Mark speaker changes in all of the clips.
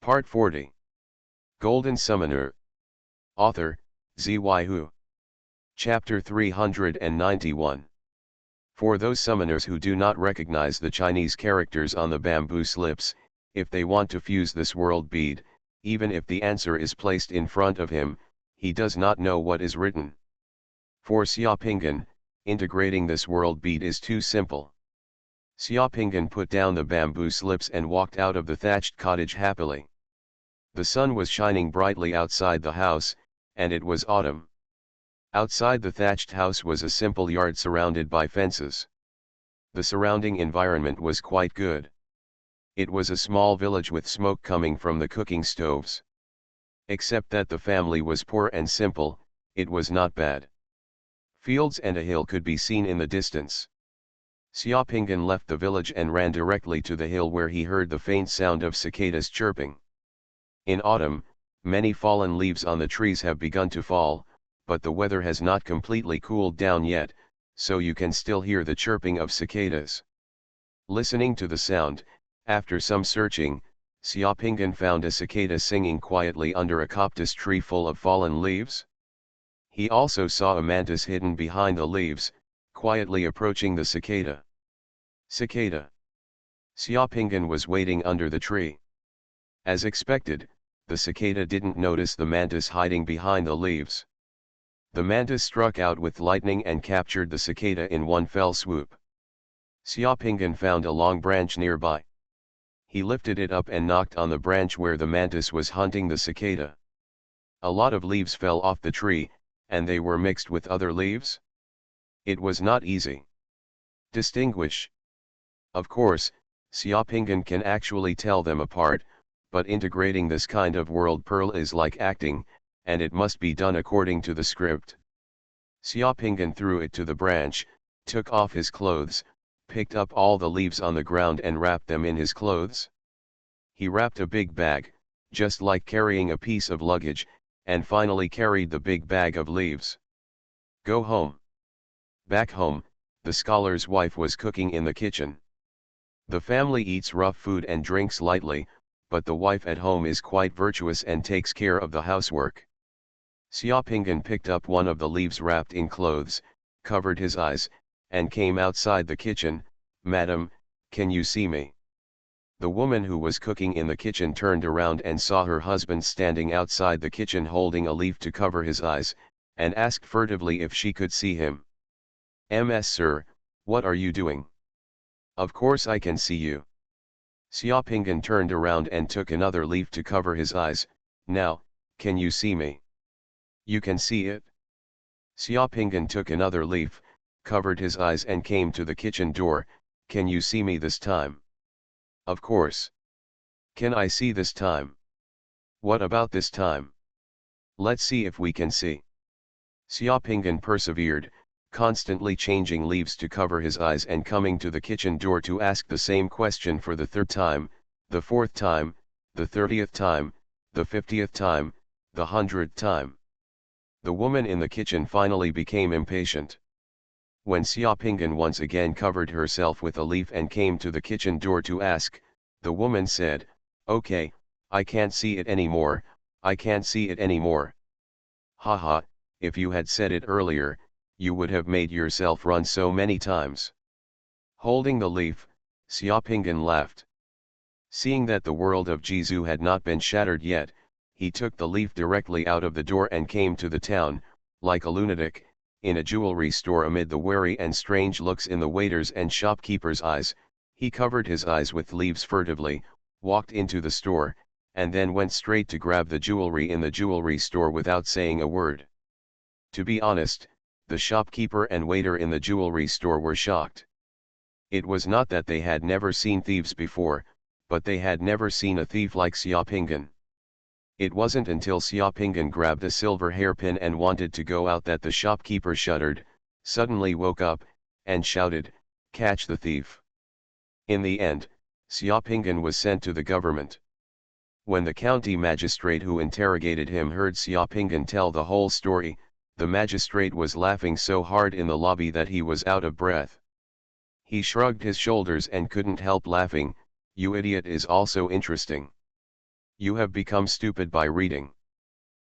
Speaker 1: Part 40. Golden Summoner. Author, Xuanhuan. Chapter 391. For those summoners who do not recognize the Chinese characters on the bamboo slips, if they want to fuse this world bead, even if the answer is placed in front of him, he does not know what is written. For Xiaopingan, integrating this world bead is too simple. Xiaopingan put down the bamboo slips and walked out of the thatched cottage happily. The sun was shining brightly outside the house, and it was autumn. Outside the thatched house was a simple yard surrounded by fences. The surrounding environment was quite good. It was a small village with smoke coming from the cooking stoves. Except that the family was poor and simple, it was not bad. Fields and a hill could be seen in the distance. Xiaopingan left the village and ran directly to the hill where he heard the faint sound of cicadas chirping. In autumn, many fallen leaves on the trees have begun to fall, but the weather has not completely cooled down yet, so you can still hear the chirping of cicadas. Listening to the sound, after some searching, Xiaopingan found a cicada singing quietly under a coptis tree full of fallen leaves. He also saw a mantis hidden behind the leaves, quietly approaching the cicada. Cicada. Xiaopingan was waiting under the tree. As expected, the cicada didn't notice the mantis hiding behind the leaves. The mantis struck out with lightning and captured the cicada in one fell swoop. Xiaopingan found a long branch nearby. He lifted it up and knocked on the branch where the mantis was hunting the cicada. A lot of leaves fell off the tree, and they were mixed with other leaves. It was not easy. Distinguish. Of course, Xiaopingan can actually tell them apart, but integrating this kind of world pearl is like acting, and it must be done according to the script. Xiaopingan threw it to the branch, took off his clothes, picked up all the leaves on the ground and wrapped them in his clothes. He wrapped a big bag, just like carrying a piece of luggage, and finally carried the big bag of leaves. Go home. Back home, the scholar's wife was cooking in the kitchen. The family eats rough food and drinks lightly, but the wife at home is quite virtuous and takes care of the housework. Xiaopingan picked up one of the leaves wrapped in clothes, covered his eyes, and came outside the kitchen. Madam, can you see me? The woman who was cooking in the kitchen turned around and saw her husband standing outside the kitchen holding a leaf to cover his eyes, and asked furtively if she could see him. "Ms. Sir, what are you doing?" "Of course I can see you." Xiaopingan turned around and took another leaf to cover his eyes. "Now, can you see me?" "You can see it." Xiaopingan took another leaf, covered his eyes and came to the kitchen door. "Can you see me this time?" "Of course." "Can I see this time?" "What about this time?" "Let's see if we can see." Xiaopingan persevered, constantly changing leaves to cover his eyes and coming to the kitchen door to ask the same question for the third time, the fourth time, the 30th time, the 50th time, the 100th time. The woman in the kitchen finally became impatient. When Xiaopingan once again covered herself with a leaf and came to the kitchen door to ask, the woman said, "Okay, I can't see it anymore, I can't see it anymore." "Haha, if you had said it earlier, you would have made yourself run so many times." Holding the leaf, Xiaopingan laughed. Seeing that the world of Jizu had not been shattered yet, he took the leaf directly out of the door and came to the town, like a lunatic, in a jewelry store amid the wary and strange looks in the waiters' and shopkeepers' eyes. He covered his eyes with leaves furtively, walked into the store, and then went straight to grab the jewelry in the jewelry store without saying a word. To be honest, the shopkeeper and waiter in the jewelry store were shocked. It was not that they had never seen thieves before, but they had never seen a thief like Xiaopingan. It wasn't until Xiaopingan grabbed a silver hairpin and wanted to go out that the shopkeeper shuddered, suddenly woke up, and shouted, "Catch the thief!" In the end, Xiaopingan was sent to the government. When the county magistrate who interrogated him heard Xiaopingan tell the whole story, the magistrate was laughing so hard in the lobby that he was out of breath. He shrugged his shoulders and couldn't help laughing. "You idiot is also interesting." You have become stupid by reading.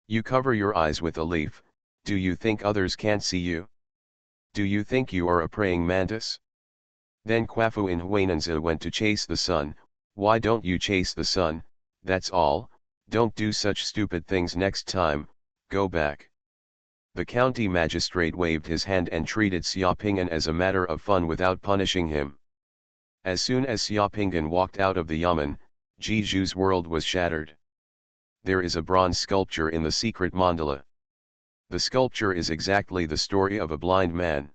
Speaker 1: You cover your eyes with a leaf. Do you think others can't see you? Do you think you are a praying mantis? Then Xuanhuan went to chase the sun. Why don't you chase the sun? That's all. Don't do such stupid things next time. Go back. The county magistrate waved his hand and treated Xiaoping'an as a matter of fun without punishing him. As soon as Xiaoping'an walked out of the yamen, Jiju's world was shattered. There is a bronze sculpture in the secret mandala. The sculpture is exactly the story of a blind man.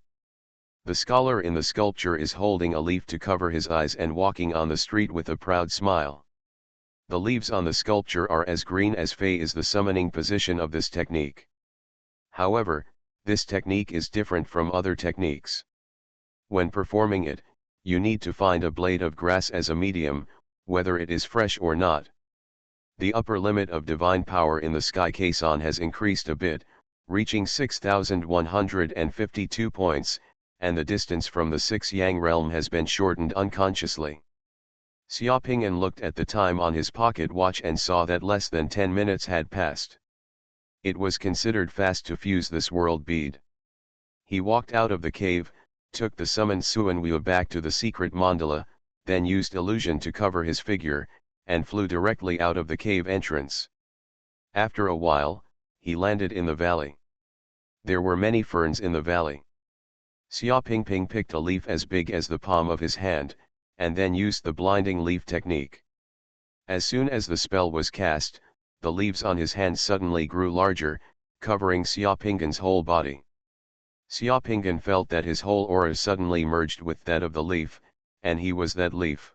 Speaker 1: The scholar in the sculpture is holding a leaf to cover his eyes and walking on the street with a proud smile. The leaves on the sculpture are as green as Fei is the summoning position of this technique. However, this technique is different from other techniques. When performing it, you need to find a blade of grass as a medium, whether it is fresh or not. The upper limit of divine power in the Sky Caisson has increased a bit, reaching 6,152 points, and the distance from the 6 Yang realm has been shortened unconsciously. Xiaoping'an looked at the time on his pocket watch and saw that less than 10 minutes had passed. It was considered fast to fuse this world bead. He walked out of the cave, took the summoned Xuanhuan back to the secret mandala, then used illusion to cover his figure, and flew directly out of the cave entrance. After a while, he landed in the valley. There were many ferns in the valley. Xiaopingping picked a leaf as big as the palm of his hand, and then used the blinding leaf technique. As soon as the spell was cast, the leaves on his hand suddenly grew larger, covering Xiaoping'an's whole body. Xiaoping'an felt that his whole aura suddenly merged with that of the leaf, and he was that leaf.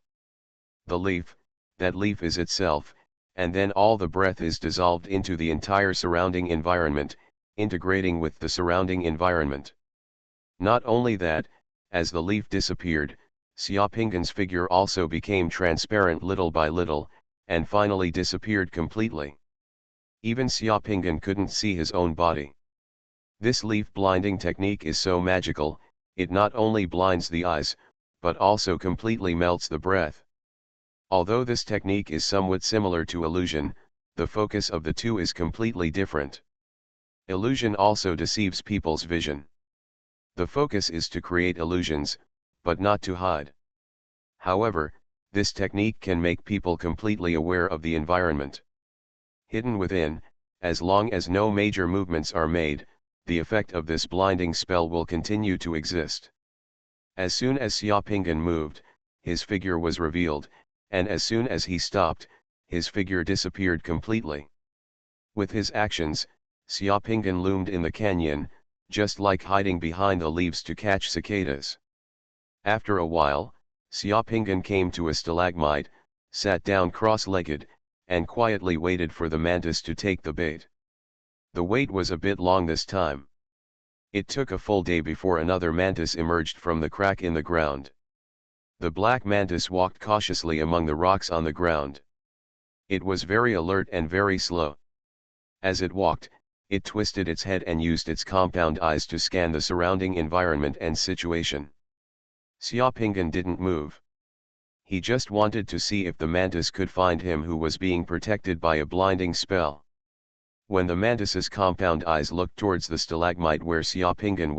Speaker 1: That leaf is itself, and then all the breath is dissolved into the entire surrounding environment, integrating with the surrounding environment. Not only that, as the leaf disappeared, Xiaoping'an's figure also became transparent little by little, and finally disappeared completely. Even Xiaoping'an couldn't see his own body. This leaf blinding technique is so magical, it not only blinds the eyes, but also completely melts the breath. Although this technique is somewhat similar to illusion, the focus of the two is completely different. Illusion also deceives people's vision. The focus is to create illusions, but not to hide. However, this technique can make people completely aware of the environment. Hidden within, as long as no major movements are made, the effect of this blinding spell will continue to exist. As soon as Xiaoping'an moved, his figure was revealed, and as soon as he stopped, his figure disappeared completely. With his actions, Xiaoping'an loomed in the canyon, just like hiding behind the leaves to catch cicadas. After a while, Xiaoping'an came to a stalagmite, sat down cross-legged, and quietly waited for the mantis to take the bait. The wait was a bit long this time. It took a full day before another mantis emerged from the crack in the ground. The black mantis walked cautiously among the rocks on the ground. It was very alert and very slow. As it walked, it twisted its head and used its compound eyes to scan the surrounding environment and situation. Xiaoping'an didn't move. He just wanted to see if the mantis could find him who was being protected by a blinding spell. When the mantis's compound eyes looked towards the stalagmite where Xiaoping'an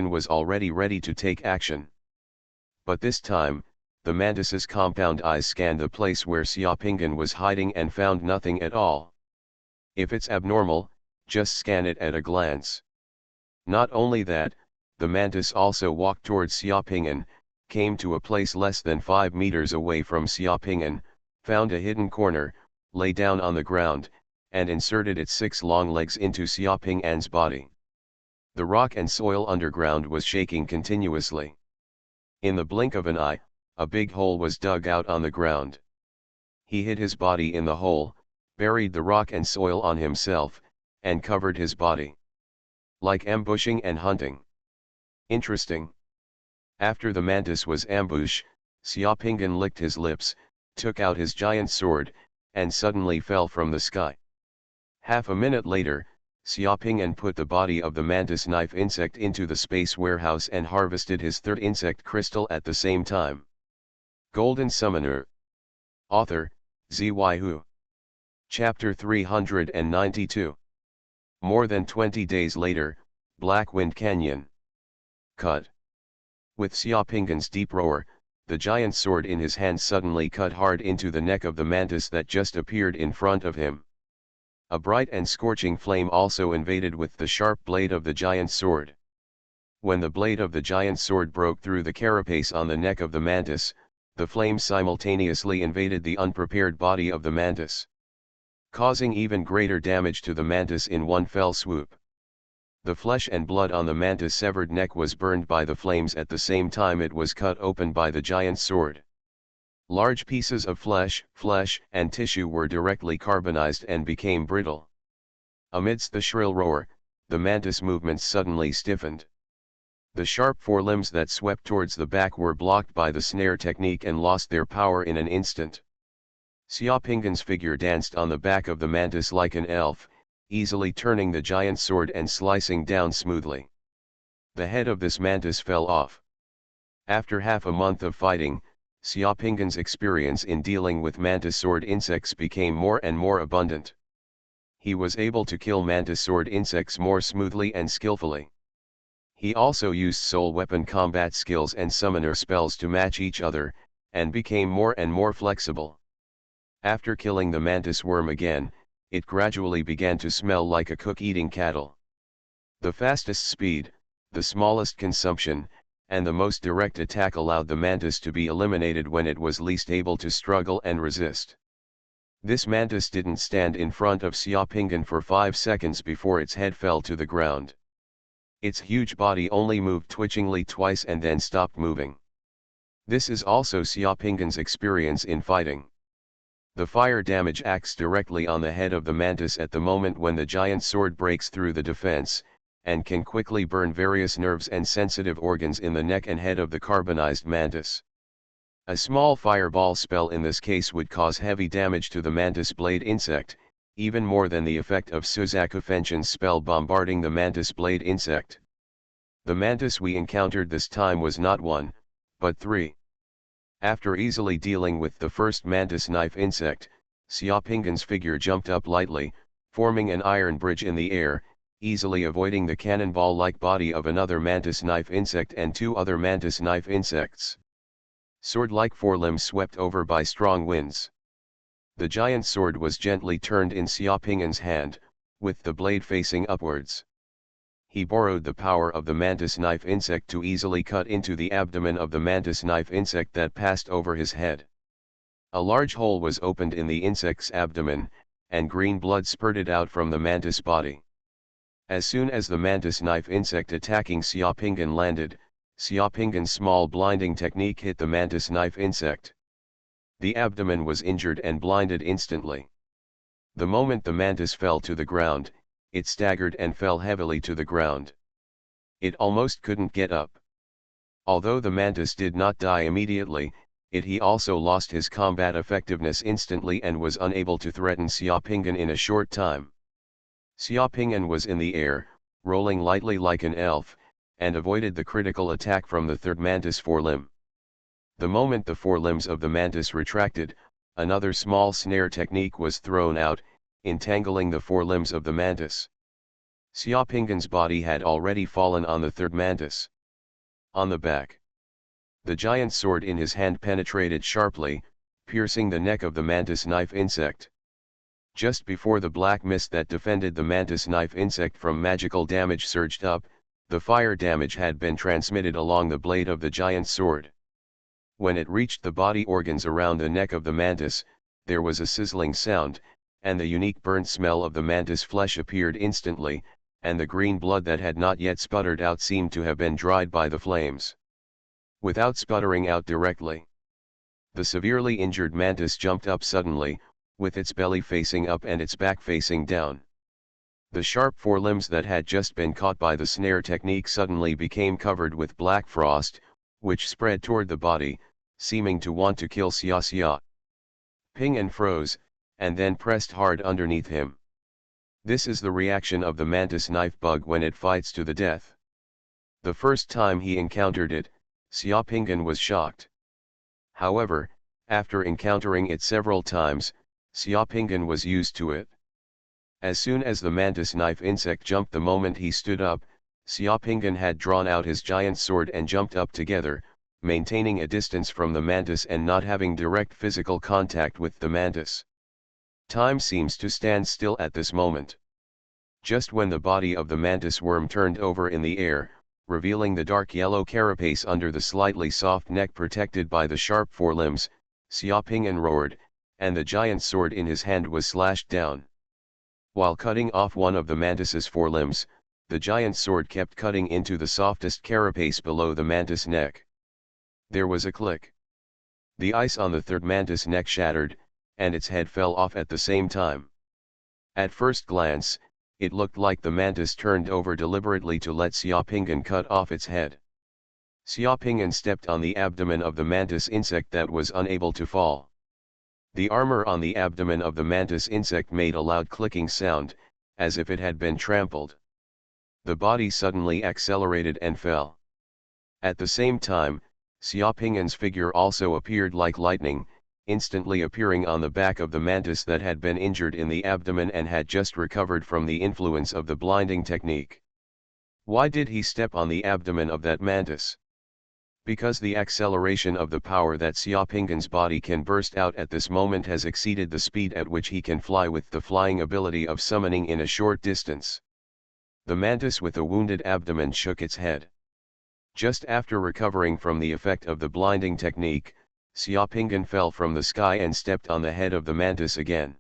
Speaker 1: was already ready to take action. But this time, the mantis's compound eyes scanned the place where Xiaoping'an was hiding and found nothing at all. If it's abnormal, just scan it at a glance. Not only that, the mantis also walked towards Xiaoping'an, came to a place less than 5 meters away from Xiaoping'an, found a hidden corner, lay down on the ground, and inserted its 6 long legs into Xiaoping'an's body. The rock and soil underground was shaking continuously. In the blink of an eye, a big hole was dug out on the ground. He hid his body in the hole, buried the rock and soil on himself, and covered his body. Like ambushing and hunting. Interesting. After the mantis was ambushed, Xiaoping'an licked his lips, took out his giant sword, and suddenly fell from the sky. Half a minute later, Xiaoping'an put the body of the mantis knife insect into the space warehouse and harvested his third insect crystal at the same time. Golden Summoner. Author, Xuanhuan. Chapter 392. More than 20 days later, Black Wind Canyon. Cut. With Xiaopinggan's deep roar, the giant sword in his hand suddenly cut hard into the neck of the mantis that just appeared in front of him. A bright and scorching flame also invaded with the sharp blade of the giant sword. When the blade of the giant sword broke through the carapace on the neck of the mantis, the flame simultaneously invaded the unprepared body of the mantis, causing even greater damage to the mantis in one fell swoop. The flesh and blood on the mantis' severed neck was burned by the flames at the same time it was cut open by the giant sword. Large pieces of flesh, and tissue were directly carbonized and became brittle. Amidst the shrill roar, the mantis' movements suddenly stiffened. The sharp forelimbs that swept towards the back were blocked by the snare technique and lost their power in an instant. Xiaopinggan's figure danced on the back of the mantis like an elf, easily turning the giant sword and slicing down smoothly. The head of this mantis fell off. After half a month of fighting, Xiaopinggan's experience in dealing with mantis sword insects became more and more abundant. He was able to kill mantis sword insects more smoothly and skillfully. He also used soul weapon combat skills and summoner spells to match each other, and became more and more flexible. After killing the mantis worm again, it gradually began to smell like a cook eating cattle. The fastest speed, the smallest consumption, and the most direct attack allowed the mantis to be eliminated when it was least able to struggle and resist. This mantis didn't stand in front of Xiaopinggan for 5 seconds before its head fell to the ground. Its huge body only moved twitchingly twice and then stopped moving. This is also Xiaopinggan's experience in fighting. The fire damage acts directly on the head of the mantis at the moment when the giant sword breaks through the defense, and can quickly burn various nerves and sensitive organs in the neck and head of the carbonized mantis. A small fireball spell in this case would cause heavy damage to the mantis blade insect, even more than the effect of Suzaku Fenshin's spell bombarding the mantis blade insect. The mantis we encountered this time was not 1, but 3. After easily dealing with the first mantis knife insect, Xiaopinggan's figure jumped up lightly, forming an iron bridge in the air, easily avoiding the cannonball-like body of another mantis knife insect and 2 other mantis knife insects. Sword-like forelimbs swept over by strong winds. The giant sword was gently turned in Xiaopinggan's hand, with the blade facing upwards. He borrowed the power of the mantis knife insect to easily cut into the abdomen of the mantis knife insect that passed over his head. A large hole was opened in the insect's abdomen, and green blood spurted out from the mantis body. As soon as the mantis knife insect attacking Xiaopinggan landed, Xiaopinggan's small blinding technique hit the mantis knife insect. The abdomen was injured and blinded instantly. The moment the mantis fell to the ground, it staggered and fell heavily to the ground. It almost couldn't get up. Although the mantis did not die immediately, he also lost his combat effectiveness instantly and was unable to threaten Xiaopinggan in a short time. Xiaopinggan was in the air, rolling lightly like an elf, and avoided the critical attack from the third mantis forelimb. The moment the forelimbs of the mantis retracted, another small snare technique was thrown out, entangling the forelimbs of the mantis. Xiaopinggan's body had already fallen on the third mantis. On the back. The giant sword in his hand penetrated sharply, piercing the neck of the mantis knife insect. Just before the black mist that defended the mantis knife insect from magical damage surged up, the fire damage had been transmitted along the blade of the giant sword. When it reached the body organs around the neck of the mantis, there was a sizzling sound, and the unique burnt smell of the mantis flesh appeared instantly, and the green blood that had not yet sputtered out seemed to have been dried by the flames. Without sputtering out directly, the severely injured mantis jumped up suddenly, with its belly facing up and its back facing down. The sharp forelimbs that had just been caught by the snare technique suddenly became covered with black frost, which spread toward the body, seeming to want to kill Xia. Ping and froze, and then pressed hard underneath him. This is the reaction of the mantis knife bug when it fights to the death. The first time he encountered it, Xiaopinggan was shocked. However, after encountering it several times, Xiaopingyan was used to it. As soon as the mantis knife insect jumped the moment he stood up, Xiaopingyan had drawn out his giant sword and jumped up together, maintaining a distance from the mantis and not having direct physical contact with the mantis. Time seems to stand still at this moment. Just when the body of the mantis worm turned over in the air, revealing the dark yellow carapace under the slightly soft neck protected by the sharp forelimbs, Xiaopingyan roared, and the giant sword in his hand was slashed down. While cutting off one of the mantis's forelimbs, the giant sword kept cutting into the softest carapace below the mantis neck. There was a click. The ice on the third mantis neck shattered, and its head fell off at the same time. At first glance, it looked like the mantis turned over deliberately to let Xiaopingyan cut off its head. Xiaopingyan stepped on the abdomen of the mantis insect that was unable to fall. The armor on the abdomen of the mantis insect made a loud clicking sound, as if it had been trampled. The body suddenly accelerated and fell. At the same time, Xiaopingyan's figure also appeared like lightning, instantly appearing on the back of the mantis that had been injured in the abdomen and had just recovered from the influence of the blinding technique. Why did he step on the abdomen of that mantis? Because the acceleration of the power that Xiaopingyan's body can burst out at this moment has exceeded the speed at which he can fly with the flying ability of summoning in a short distance. The mantis with a wounded abdomen shook its head. Just after recovering from the effect of the blinding technique, Xiaopingyan fell from the sky and stepped on the head of the mantis again.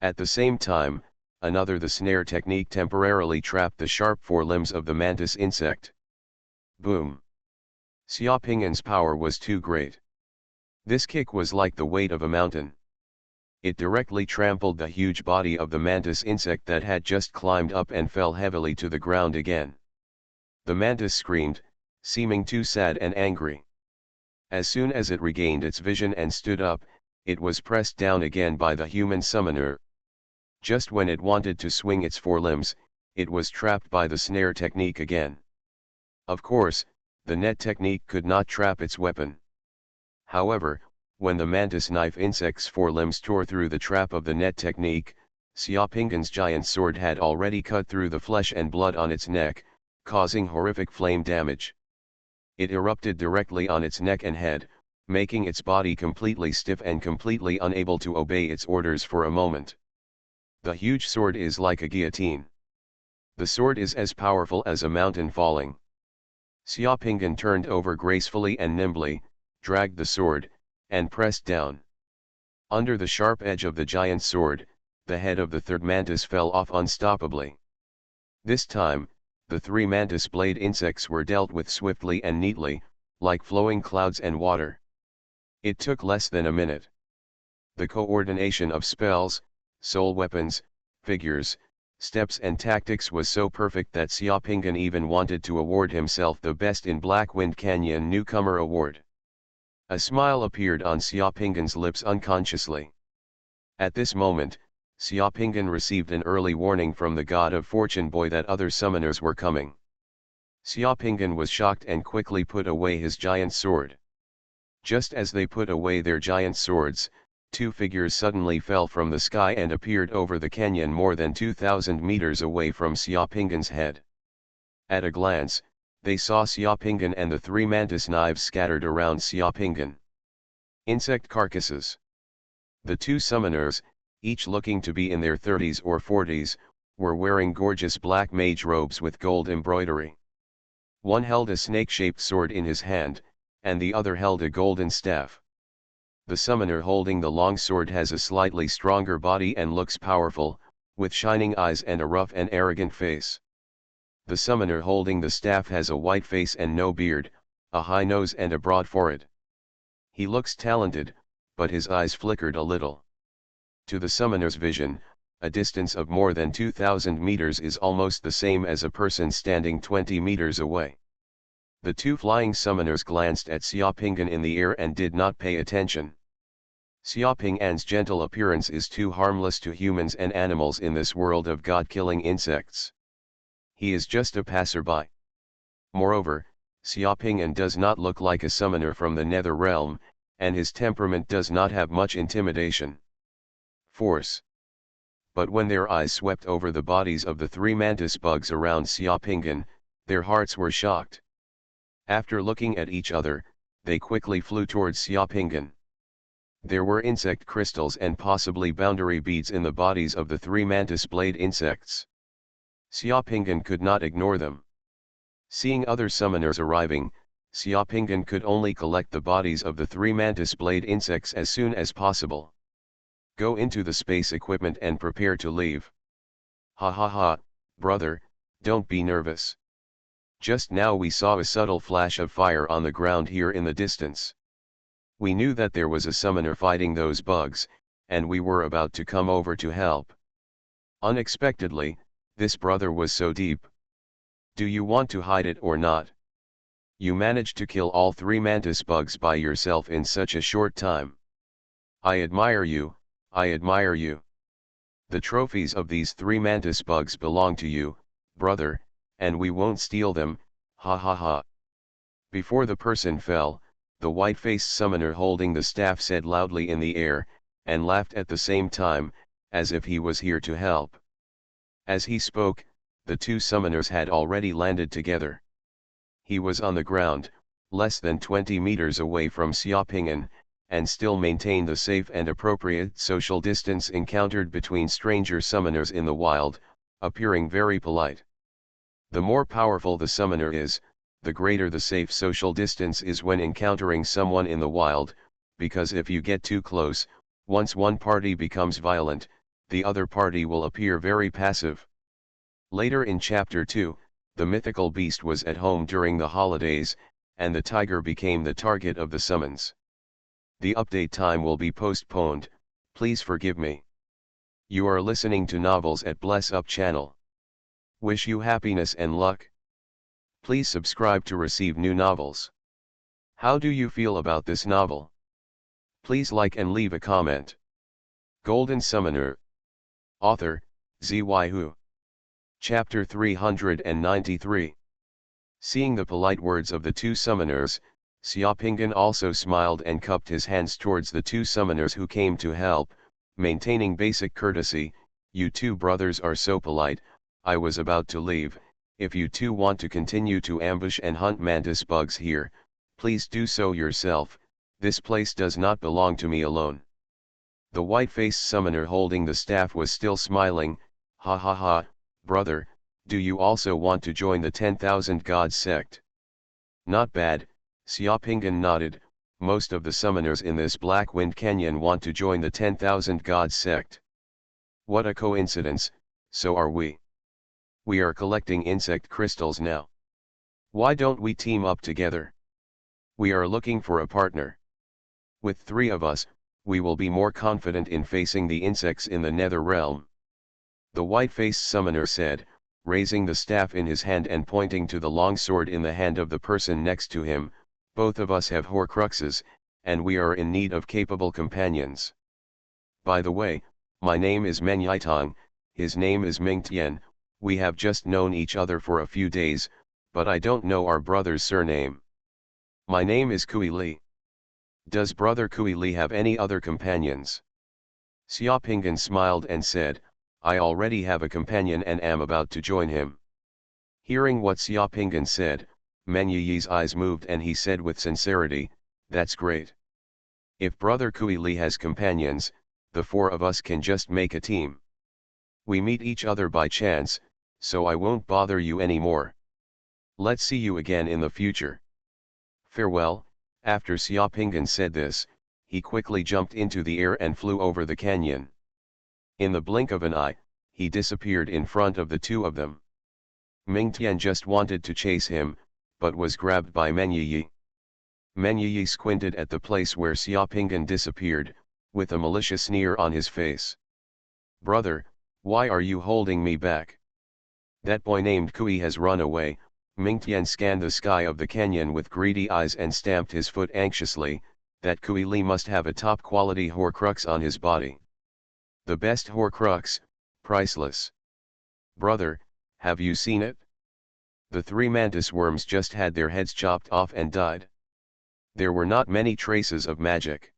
Speaker 1: At the same time, the snare technique temporarily trapped the sharp forelimbs of the mantis insect. Boom! Xiaopingyan's power was too great. This kick was like the weight of a mountain. It directly trampled the huge body of the mantis insect that had just climbed up and fell heavily to the ground again. The mantis screamed, seeming too sad and angry. As soon as it regained its vision and stood up, it was pressed down again by the human summoner. Just when it wanted to swing its forelimbs, it was trapped by the snare technique again. Of course, the net technique could not trap its weapon. However, when the mantis knife insect's forelimbs tore through the trap of the net technique, Xiaopingyan's giant sword had already cut through the flesh and blood on its neck, causing horrific flame damage. It erupted directly on its neck and head, making its body completely stiff and completely unable to obey its orders for a moment. The huge sword is like a guillotine. The sword is as powerful as a mountain falling. Xiaopingyan turned over gracefully and nimbly, dragged the sword, and pressed down. Under the sharp edge of the giant sword, the head of the third mantis fell off unstoppably. This time, the three mantis blade insects were dealt with swiftly and neatly, like flowing clouds and water. It took less than a minute. The coordination of spells, soul weapons, figures, steps and tactics was so perfect that Xiaopingyan even wanted to award himself the Best in Black Wind Canyon Newcomer Award. A smile appeared on Xiaopingyan's lips unconsciously. At this moment, Xiaopingyan received an early warning from the god of fortune boy that other summoners were coming. Xiaopingyan was shocked and quickly put away his giant sword. Just as they put away their giant swords, two figures suddenly fell from the sky and appeared over the canyon more than 2,000 meters away from Xiaopingyan's head. At a glance, they saw Xiaopingyan and the three mantis knives scattered around Xiaopingyan. Insect carcasses. The two summoners, each looking to be in their 30s or 40s, were wearing gorgeous black mage robes with gold embroidery. One held a snake-shaped sword in his hand, and the other held a golden staff. The summoner holding the long sword has a slightly stronger body and looks powerful, with shining eyes and a rough and arrogant face. The summoner holding the staff has a white face and no beard, a high nose and a broad forehead. He looks talented, but his eyes flickered a little. To the summoner's vision, a distance of more than 2,000 meters is almost the same as a person standing 20 meters away. The two flying summoners glanced at Xiaopingyan in the air and did not pay attention. Xiaopingyan's gentle appearance is too harmless to humans and animals in this world of god-killing insects. He is just a passerby. Moreover, Xiaopingyan does not look like a summoner from the nether realm, and his temperament does not have much intimidation. force. But when their eyes swept over the bodies of the three mantis bugs around Xiaopingan, their hearts were shocked. After looking at each other, they quickly flew towards Xiaopingan. There were insect crystals and possibly boundary beads in the bodies of the three mantis blade insects. Xiaopingan could not ignore them. Seeing other summoners arriving, Xiaopingan could only collect the bodies of the three mantis blade insects as soon as possible. Go into the space equipment and prepare to leave. Ha ha ha, brother, don't be nervous. Just now we saw a subtle flash of fire on the ground here in the distance. We knew that there was a summoner fighting those bugs, and we were about to come over to help. Unexpectedly, this brother was so deep. Do you want to hide it or not? You managed to kill all three mantis bugs by yourself in such a short time. I admire you, I admire you. The trophies of these three mantis bugs belong to you, brother, and we won't steal them, ha ha ha. Before the person fell, the white-faced summoner holding the staff said loudly in the air, and laughed at the same time, as if he was here to help. As he spoke, the two summoners had already landed together. He was on the ground, less than 20 meters away from Xiaopingan, and still maintained the safe and appropriate social distance encountered between stranger summoners in the wild, appearing very polite. The more powerful the summoner is, the greater the safe social distance is when encountering someone in the wild, because if you get too close, once one party becomes violent, the other party will appear very passive. Later in Chapter 2, the mythical beast was at home during the holidays, and the tiger became the target of the summons. The update time will be postponed, please forgive me. You are listening to novels at Bless Up channel. Wish you happiness and luck. Please subscribe to receive new novels. How do you feel about this novel? Please like and leave a comment. Golden Summoner. Author, Xuanhuan. Chapter 393. Seeing the polite words of the two summoners, Xiaopingan also smiled and cupped his hands towards the two summoners who came to help, maintaining basic courtesy. You two brothers are so polite, I was about to leave. If you two want to continue to ambush and hunt mantis bugs here, please do so yourself, this place does not belong to me alone. The white-faced summoner holding the staff was still smiling. Ha ha ha, brother, do you also want to join the 10,000 gods sect? Not bad, Xiaopingan nodded. Most of the summoners in this Black Wind Canyon want to join the 10,000 gods sect. What a coincidence, so are we. We are collecting insect crystals now. Why don't we team up together? We are looking for a partner. With 3 of us, we will be more confident in facing the insects in the nether realm. The white-faced summoner said, raising the staff in his hand and pointing to the long sword in the hand of the person next to him. Both of us have Horcruxes, and we are in need of capable companions. By the way, my name is Men Yitong, his name is Ming Tian. We have just known each other for a few days, but I don't know our brother's surname. My name is Kui Li. Does brother Kui Li have any other companions? Xiaopingan smiled and said, I already have a companion and am about to join him. Hearing what Xiaopingan said, Men Yi's eyes moved and he said with sincerity, that's great. If brother Kui Li has companions, the 4 of us can just make a team. We meet each other by chance, so I won't bother you anymore. Let's see you again in the future. Farewell. After Xiaopingan said this, he quickly jumped into the air and flew over the canyon. In the blink of an eye, he disappeared in front of the 2 of them. Ming Tian just wanted to chase him, but was grabbed by Men Yi. Men Yi squinted at the place where Xiaopingan disappeared, with a malicious sneer on his face. Brother, why are you holding me back? That boy named Kui has run away. Ming Tian scanned the sky of the canyon with greedy eyes and stamped his foot anxiously. That Kui Li must have a top-quality Horcrux on his body. The best Horcrux, priceless. Brother, have you seen it? The 3 mantis worms just had their heads chopped off and died. There were not many traces of magic.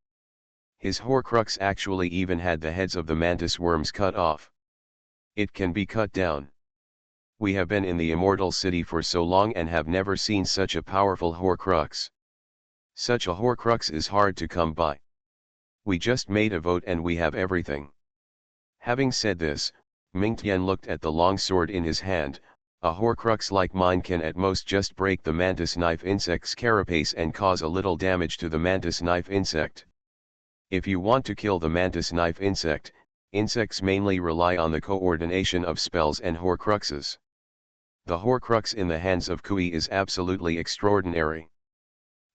Speaker 1: His Horcrux actually even had the heads of the mantis worms cut off. It can be cut down. We have been in the Immortal City for so long and have never seen such a powerful Horcrux. Such a Horcrux is hard to come by. We just made a vote and we have everything. Having said this, Ming Tian looked at the long sword in his hand. A Horcrux like mine can at most just break the mantis knife insect's carapace and cause a little damage to the mantis knife insect. If you want to kill the mantis knife insect, insects mainly rely on the coordination of spells and Horcruxes. The Horcrux in the hands of Kui is absolutely extraordinary.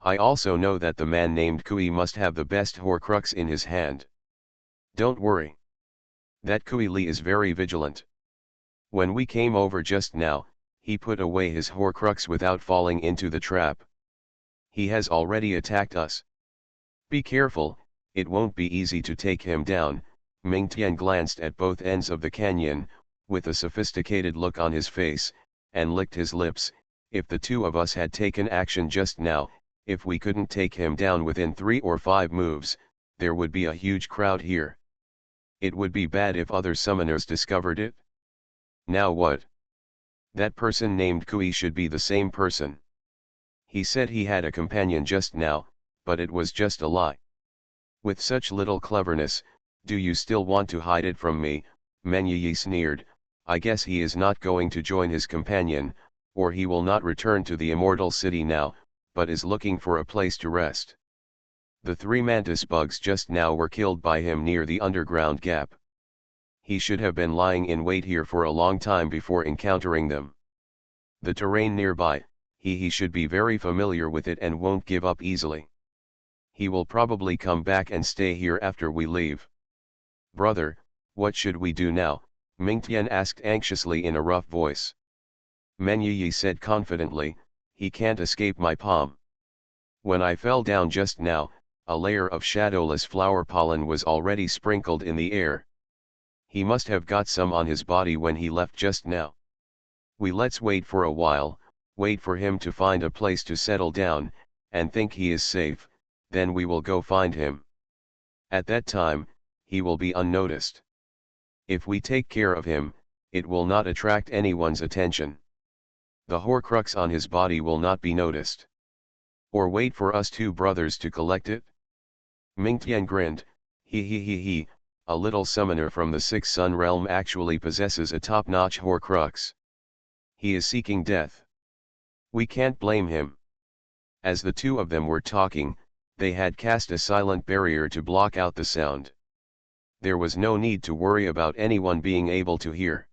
Speaker 1: I also know that the man named Kui must have the best Horcrux in his hand. Don't worry. That Kui Li is very vigilant. When we came over just now, he put away his Horcrux without falling into the trap. He has already attacked us. Be careful, it won't be easy to take him down. Ming Tian glanced at both ends of the canyon, with a sophisticated look on his face, and licked his lips. If the two of us had taken action just now, if we couldn't take him down within 3 or 5 moves, there would be a huge crowd here. It would be bad if other summoners discovered it. Now what? That person named Kui should be the same person. He said he had a companion just now, but it was just a lie. With such little cleverness, do you still want to hide it from me? Men Yi sneered. I guess he is not going to join his companion, or he will not return to the Immortal City now, but is looking for a place to rest. The 3 mantis bugs just now were killed by him near the underground gap. He should have been lying in wait here for a long time before encountering them. The terrain nearby, he should be very familiar with it and won't give up easily. He will probably come back and stay here after we leave. Brother, what should we do now? Ming Tian asked anxiously in a rough voice. Men Yi said confidently, he can't escape my palm. When I fell down just now, a layer of shadowless flower pollen was already sprinkled in the air. He must have got some on his body when he left just now. Let's wait for a while, wait for him to find a place to settle down, and think he is safe, then we will go find him. At that time, he will be unnoticed. If we take care of him, it will not attract anyone's attention. The Horcrux on his body will not be noticed. Or wait for us 2 brothers to collect it? Ming Tian grinned. He, a little summoner from the 6th Sun realm actually possesses a top-notch Horcrux. He is seeking death. We can't blame him. As the 2 of them were talking, they had cast a silent barrier to block out the sound. There was no need to worry about anyone being able to hear.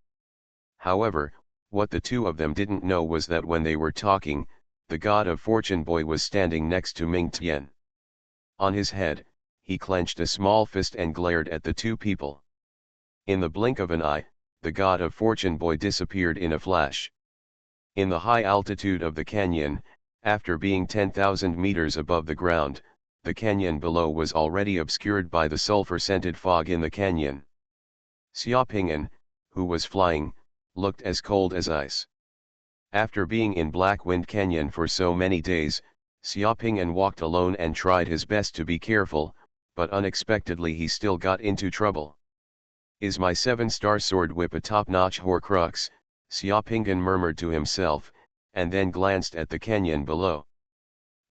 Speaker 1: However, what the 2 of them didn't know was that when they were talking, the God of Fortune boy was standing next to Ming Tian. On his head, he clenched a small fist and glared at the 2 people. In the blink of an eye, the God of Fortune boy disappeared in a flash. In the high altitude of the canyon, after being 10,000 meters above the ground, the canyon below was already obscured by the sulfur-scented fog in the canyon. Xiaoping'an, who was flying, looked as cold as ice. After being in Black Wind Canyon for so many days, Xiaoping'an walked alone and tried his best to be careful, but unexpectedly he still got into trouble. Is my 7-star sword whip a top-notch Horcrux? Xiaoping'an murmured to himself, and then glanced at the canyon below.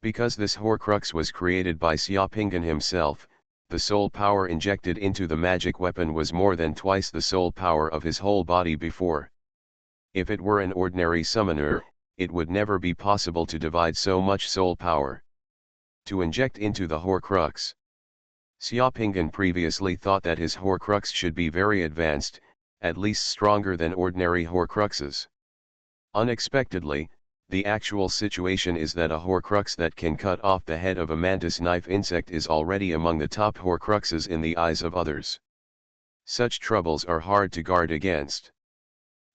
Speaker 1: Because this Horcrux was created by Xiaoping'an himself, the soul power injected into the magic weapon was more than twice the soul power of his whole body before. If it were an ordinary summoner, it would never be possible to divide so much soul power to inject into the Horcrux. Xiaoping'an previously thought that his Horcrux should be very advanced, at least stronger than ordinary Horcruxes. Unexpectedly, the actual situation is that a Horcrux that can cut off the head of a mantis knife insect is already among the top Horcruxes in the eyes of others. Such troubles are hard to guard against.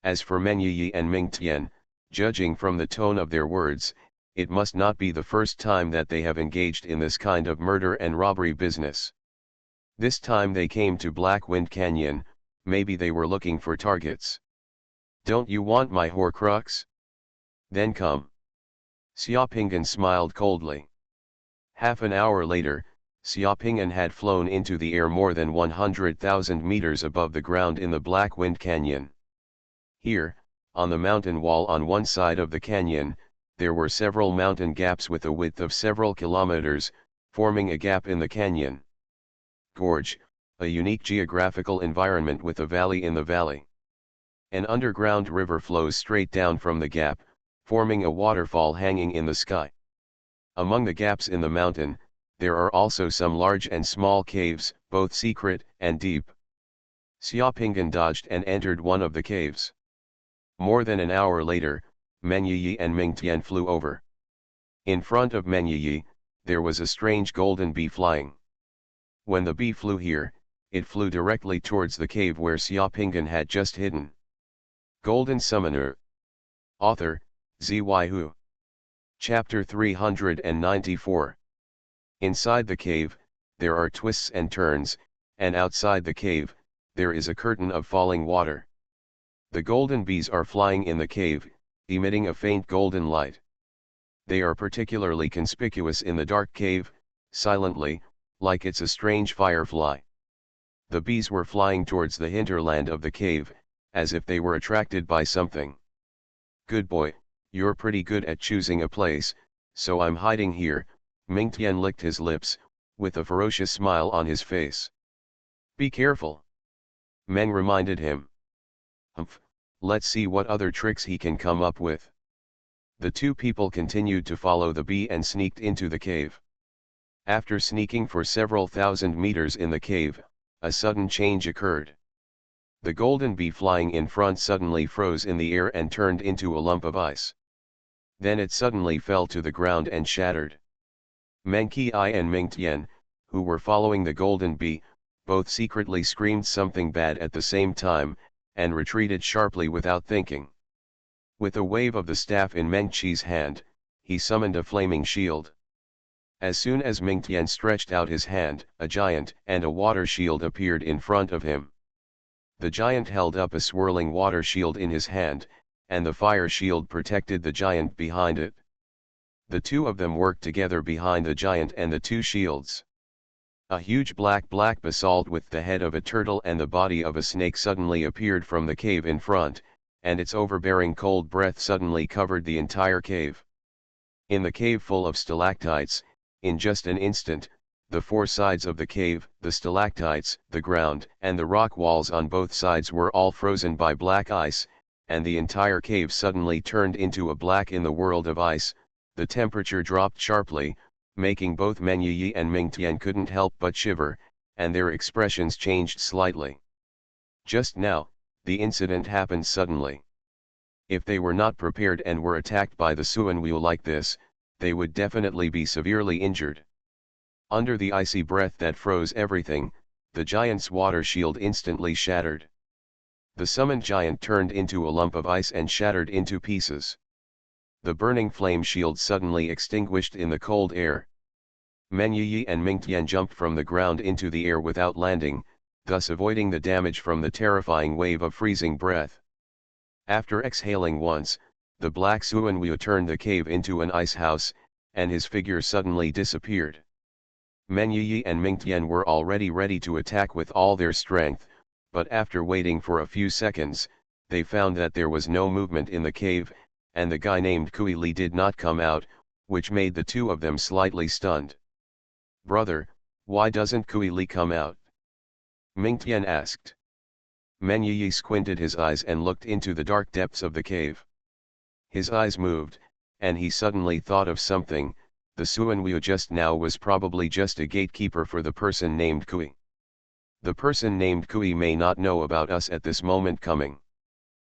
Speaker 1: As for Men Yi and Ming Tian, judging from the tone of their words, it must not be the first time that they have engaged in this kind of murder and robbery business. This time they came to Black Wind Canyon, maybe they were looking for targets. Don't you want my Horcrux? Then come. Xiaoping'an smiled coldly. Half an hour later, Xiaoping'an had flown into the air more than 100,000 meters above the ground in the Black Wind Canyon. Here, on the mountain wall on one side of the canyon, there were several mountain gaps with a width of several kilometers, forming a gap in the canyon. Gorge, a unique geographical environment with a valley in the valley. An underground river flows straight down from the gap, forming a waterfall hanging in the sky. Among the gaps in the mountain, there are also some large and small caves, both secret and deep. Xiaoping'an dodged and entered one of the caves. More than an hour later, Meng Yi and Ming Tian flew over. In front of Meng Yi, there was a strange golden bee flying. When the bee flew here, it flew directly towards the cave where Xiaoping'an had just hidden. Golden Summoner. Author, Xuanhuan. Chapter 394. Inside the cave, there are twists and turns, and outside the cave, there is a curtain of falling water. The golden bees are flying in the cave, emitting a faint golden light. They are particularly conspicuous in the dark cave, silently, like it's a strange firefly. The bees were flying towards the hinterland of the cave, as if they were attracted by something. Good boy, you're pretty good at choosing a place, so I'm hiding here. Ming Tian licked his lips, with a ferocious smile on his face. Be careful. Meng reminded him. Humph, let's see what other tricks he can come up with. The two people continued to follow the bee and sneaked into the cave. After sneaking for several thousand meters in the cave, a sudden change occurred. The golden bee flying in front suddenly froze in the air and turned into a lump of ice. Then it suddenly fell to the ground and shattered. Meng Qi and Ming Tian, who were following the golden bee, both secretly screamed something bad at the same time, and retreated sharply without thinking. With a wave of the staff in Meng Qi's hand, he summoned a flaming shield. As soon as Ming Tian stretched out his hand, a giant and a water shield appeared in front of him. The giant held up a swirling water shield in his hand, and the fire shield protected the giant behind it. The two of them worked together behind the giant and the two shields. A huge black basalt with the head of a turtle and the body of a snake suddenly appeared from the cave in front, and its overbearing cold breath suddenly covered the entire cave. In the cave full of stalactites, in just an instant, the four sides of the cave, the stalactites, the ground, and the rock walls on both sides were all frozen by black ice, and the entire cave suddenly turned into a black in the world of ice. The temperature dropped sharply, making both Meng Yi and Ming Tian couldn't help but shiver, and their expressions changed slightly. Just now, the incident happened suddenly. If they were not prepared and were attacked by the Xuanhuan like this, they would definitely be severely injured. Under the icy breath that froze everything, the giant's water shield instantly shattered. The summoned giant turned into a lump of ice and shattered into pieces. The burning flame shield suddenly extinguished in the cold air. Meng Yi and Ming Tian jumped from the ground into the air without landing, thus avoiding the damage from the terrifying wave of freezing breath. After exhaling once, the black Xuanhuan turned the cave into an ice house, and his figure suddenly disappeared. Meng Yi and Ming Tian were already ready to attack with all their strength, but after waiting for a few seconds, they found that there was no movement in the cave, and the guy named Kui Li did not come out, which made the two of them slightly stunned. Brother, why doesn't Kui Li come out? Ming Tian asked. Meng Yi squinted his eyes and looked into the dark depths of the cave. His eyes moved, and he suddenly thought of something. The Xuanhuan just now was probably just a gatekeeper for the person named Kui. The person named Kui may not know about us at this moment coming.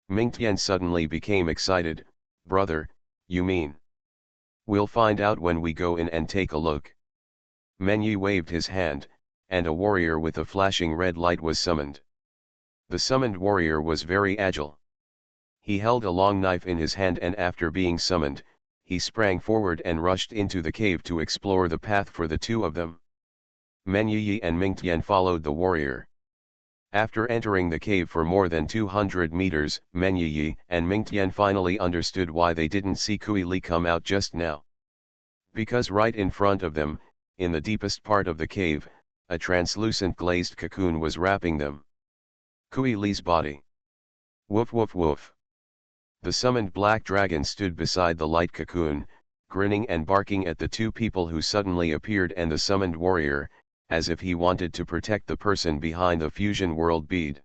Speaker 1: Ming Tian suddenly became excited. Brother, you mean? We'll find out when we go in and take a look. Meng Yi waved his hand, and a warrior with a flashing red light was summoned. The summoned warrior was very agile. He held a long knife in his hand, and after being summoned, he sprang forward and rushed into the cave to explore the path for the two of them. Meng Yi and Ming Tian followed the warrior. After entering the cave for more than 200 meters, Meng Yi and Ming Tian finally understood why they didn't see Kui Li come out just now. Because right in front of them, in the deepest part of the cave, a translucent glazed cocoon was wrapping them. Kui Li's body. Woof woof woof. The summoned black dragon stood beside the light cocoon, grinning and barking at the two people who suddenly appeared and the summoned warrior, as if he wanted to protect the person behind the fusion world bead.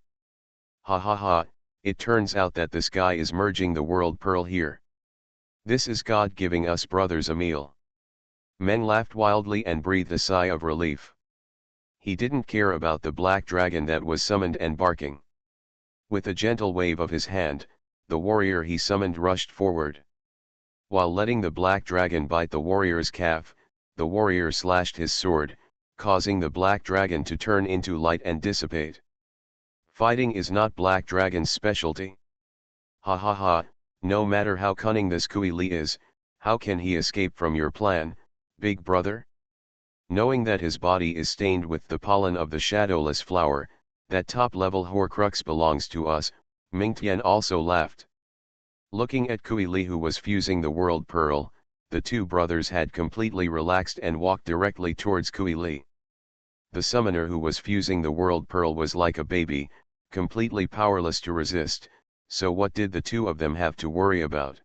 Speaker 1: Ha ha ha, it turns out that this guy is merging the world pearl here. This is God giving us brothers a meal. Men laughed wildly and breathed a sigh of relief. He didn't care about the black dragon that was summoned and barking. With a gentle wave of his hand, the warrior he summoned rushed forward. While letting the black dragon bite the warrior's calf, the warrior slashed his sword, causing the black dragon to turn into light and dissipate. Fighting is not black dragon's specialty. Ha ha ha, no matter how cunning this Kui Li is, how can he escape from your plan, big brother? Knowing that his body is stained with the pollen of the shadowless flower, that top-level Horcrux belongs to us, Mingtian also laughed. Looking at Kui Li who was fusing the world pearl, the two brothers had completely relaxed and walked directly towards Kui Li. The summoner who was fusing the world pearl was like a baby, completely powerless to resist, so what did the two of them have to worry about?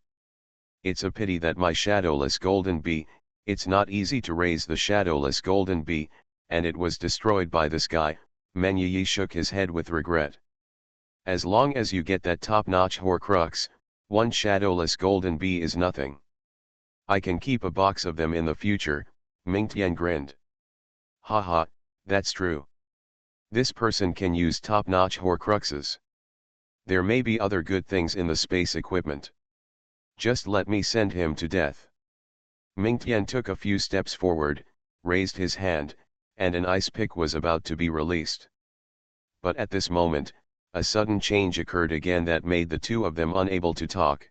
Speaker 1: It's a pity that my shadowless golden bee, it's not easy to raise the shadowless golden bee, and it was destroyed by this guy. Men Yi shook his head with regret. As long as you get that top-notch Horcrux, one shadowless golden bee is nothing. I can keep a box of them in the future, Mingtian grinned. Haha, that's true. This person can use top-notch Horcruxes. There may be other good things in the space equipment. Just let me send him to death. Mingtian took a few steps forward, raised his hand, and an ice pick was about to be released. But at this moment, a sudden change occurred again that made the two of them unable to talk.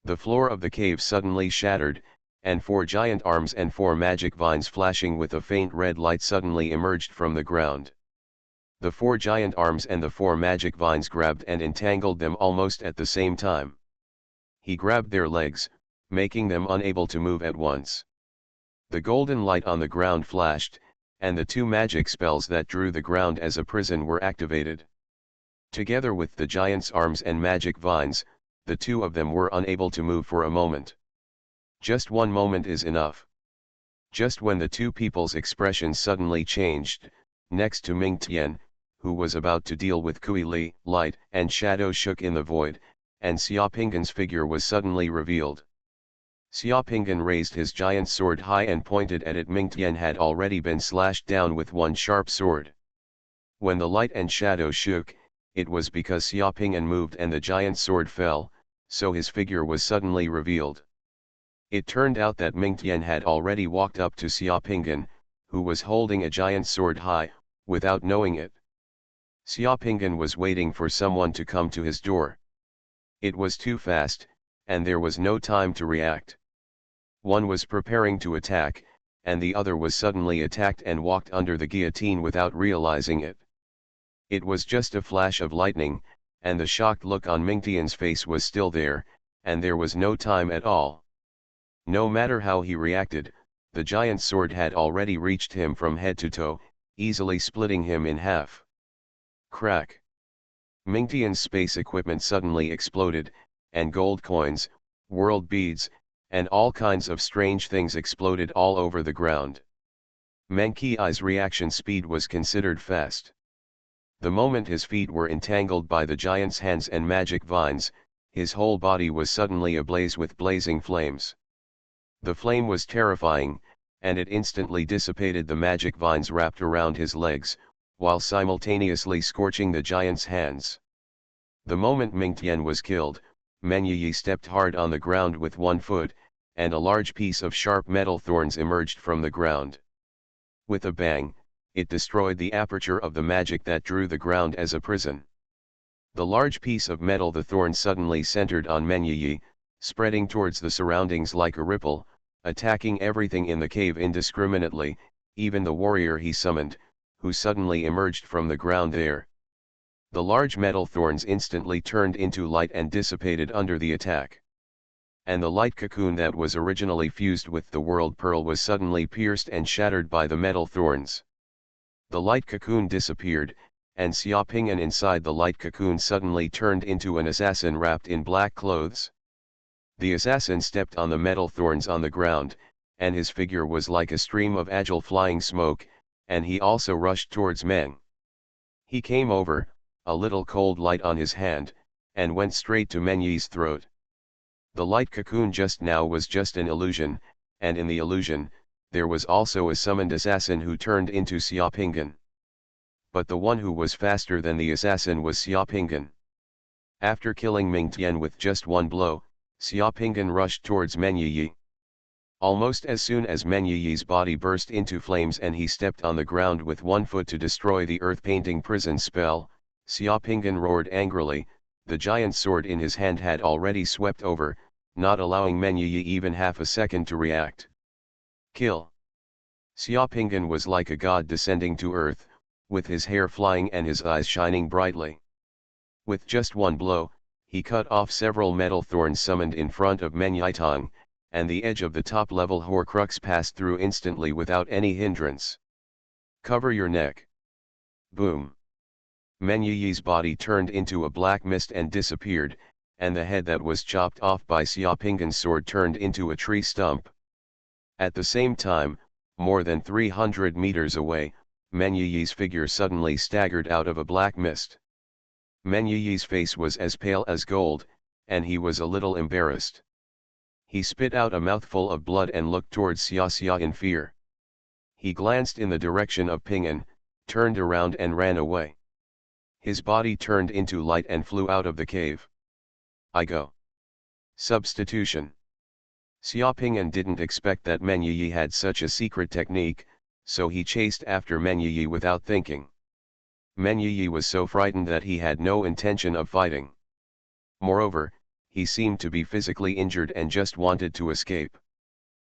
Speaker 1: The floor of the cave suddenly shattered, and 4 giant arms and 4 magic vines flashing with a faint red light suddenly emerged from the ground. The 4 giant arms and the 4 magic vines grabbed and entangled them almost at the same time. He grabbed their legs, making them unable to move at once. The golden light on the ground flashed, and the 2 magic spells that drew the ground as a prison were activated. Together with the giant's arms and magic vines, the two of them were unable to move for a moment. Just one moment is enough. Just when the two people's expressions suddenly changed, next to Mingtian, who was about to deal with Kui Li, light and shadow shook in the void, and Xiaopinggan's figure was suddenly revealed. Xiaopinggan raised his giant sword high and pointed at it. Mingtian had already been slashed down with one sharp sword. When the light and shadow shook, it was because Xiaopinggan moved and the giant sword fell, so his figure was suddenly revealed. It turned out that Mingtian had already walked up to Xiaopinggan, who was holding a giant sword high, without knowing it. Xiaopinggan was waiting for someone to come to his door. It was too fast, and there was no time to react. One was preparing to attack, and the other was suddenly attacked and walked under the guillotine without realizing it. It was just a flash of lightning, and the shocked look on Mingtian's face was still there, and there was no time at all. No matter how he reacted, the giant sword had already reached him from head to toe, easily splitting him in half. Crack! Mingtian's space equipment suddenly exploded, and gold coins, world beads, and all kinds of strange things exploded all over the ground. Meng Qi's reaction speed was considered fast. The moment his feet were entangled by the giant's hands and magic vines, his whole body was suddenly ablaze with blazing flames. The flame was terrifying, and it instantly dissipated the magic vines wrapped around his legs, while simultaneously scorching the giant's hands. The moment Mingtian was killed, Men Yi stepped hard on the ground with one foot, and a large piece of sharp metal thorns emerged from the ground. With a bang, it destroyed the aperture of the magic that drew the ground as a prison. The large piece of metal, the thorn, suddenly centered on Men Yi, spreading towards the surroundings like a ripple, attacking everything in the cave indiscriminately, even the warrior he summoned, who suddenly emerged from the ground there. The large metal thorns instantly turned into light and dissipated under the attack. and the light cocoon that was originally fused with the world pearl was suddenly pierced and shattered by the metal thorns. The light cocoon disappeared, and Xiaoping'an inside the light cocoon suddenly turned into an assassin wrapped in black clothes. The assassin stepped on the metal thorns on the ground, and his figure was like a stream of agile flying smoke, and he also rushed towards Meng. He came over, a little cold light on his hand, and went straight to Meng Yi's throat. The light cocoon just now was just an illusion, and in the illusion, there was also a summoned assassin who turned into Xiaoping'an. But the one who was faster than the assassin was Xiaoping'an. After killing Ming Tian with just one blow, Xiaoping'an rushed towards Meng Yi. Almost as soon as Meng Yi's body burst into flames and he stepped on the ground with one foot to destroy the earth-painting prison spell, Xiaoping'an roared angrily. The giant sword in his hand had already swept over, not allowing Meng Yi even half a second to react. Kill! Xiaoping'an was like a god descending to earth, with his hair flying and his eyes shining brightly. With just one blow, he cut off several metal thorns summoned in front of Meng Yitong, and the edge of the top-level Horcrux passed through instantly without any hindrance. Cover your neck. Boom! Meng Yi's body turned into a black mist and disappeared, and the head that was chopped off by Xiaoping'an's sword turned into a tree stump. At the same time, more than 300 meters away, Meng Yi's figure suddenly staggered out of a black mist. Meng Yi's face was as pale as gold, and he was a little embarrassed. He spit out a mouthful of blood and looked towards Xia in fear. He glanced in the direction of Ping'an, turned around and ran away. His body turned into light and flew out of the cave. I go. Substitution. Xiaoping'an didn't expect that Meng Yi had such a secret technique, so he chased after Meng Yi without thinking. Meng Yi was so frightened that he had no intention of fighting. Moreover, he seemed to be physically injured and just wanted to escape.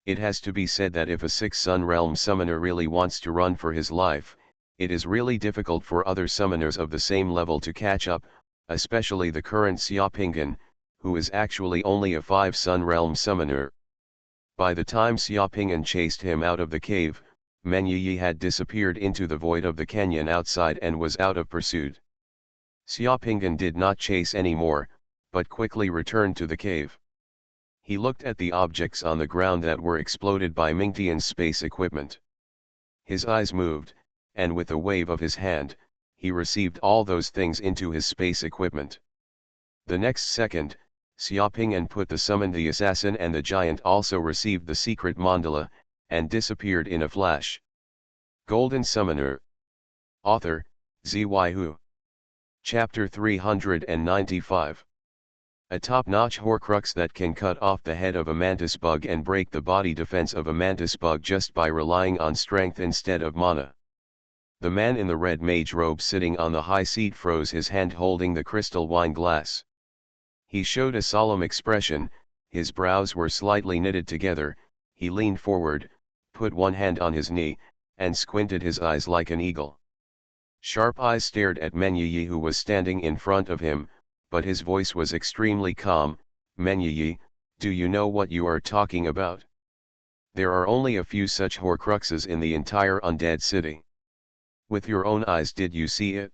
Speaker 1: It has to be said that if a 6th Sun Realm summoner really wants to run for his life, it is really difficult for other summoners of the same level to catch up, especially the current Xiaoping'an, who is actually only a 5 Sun Realm summoner. By the time Xiaoping'an chased him out of the cave, Meng Yi had disappeared into the void of the canyon outside and was out of pursuit. Xiaoping'an did not chase anymore, but quickly returned to the cave. He looked at the objects on the ground that were exploded by Mingtian's space equipment. His eyes moved, and with a wave of his hand, he received all those things into his space equipment. The next second, Xiaoping'an put the summon the assassin and the giant also received the secret mandala, and disappeared in a flash. Golden Summoner. Author, Xuanhuan. Chapter 395. A top-notch Horcrux that can cut off the head of a mantis bug and break the body defense of a mantis bug just by relying on strength instead of mana. The man in the red mage robe sitting on the high seat froze his hand holding the crystal wine glass. He showed a solemn expression, his brows were slightly knitted together, he leaned forward, put one hand on his knee, and squinted his eyes like an eagle. Sharp eyes stared at Meng Yi who was standing in front of him, but his voice was extremely calm. Meng Yi, do you know what you are talking about? There are only a few such Horcruxes in the entire undead city. With your own eyes did you see it?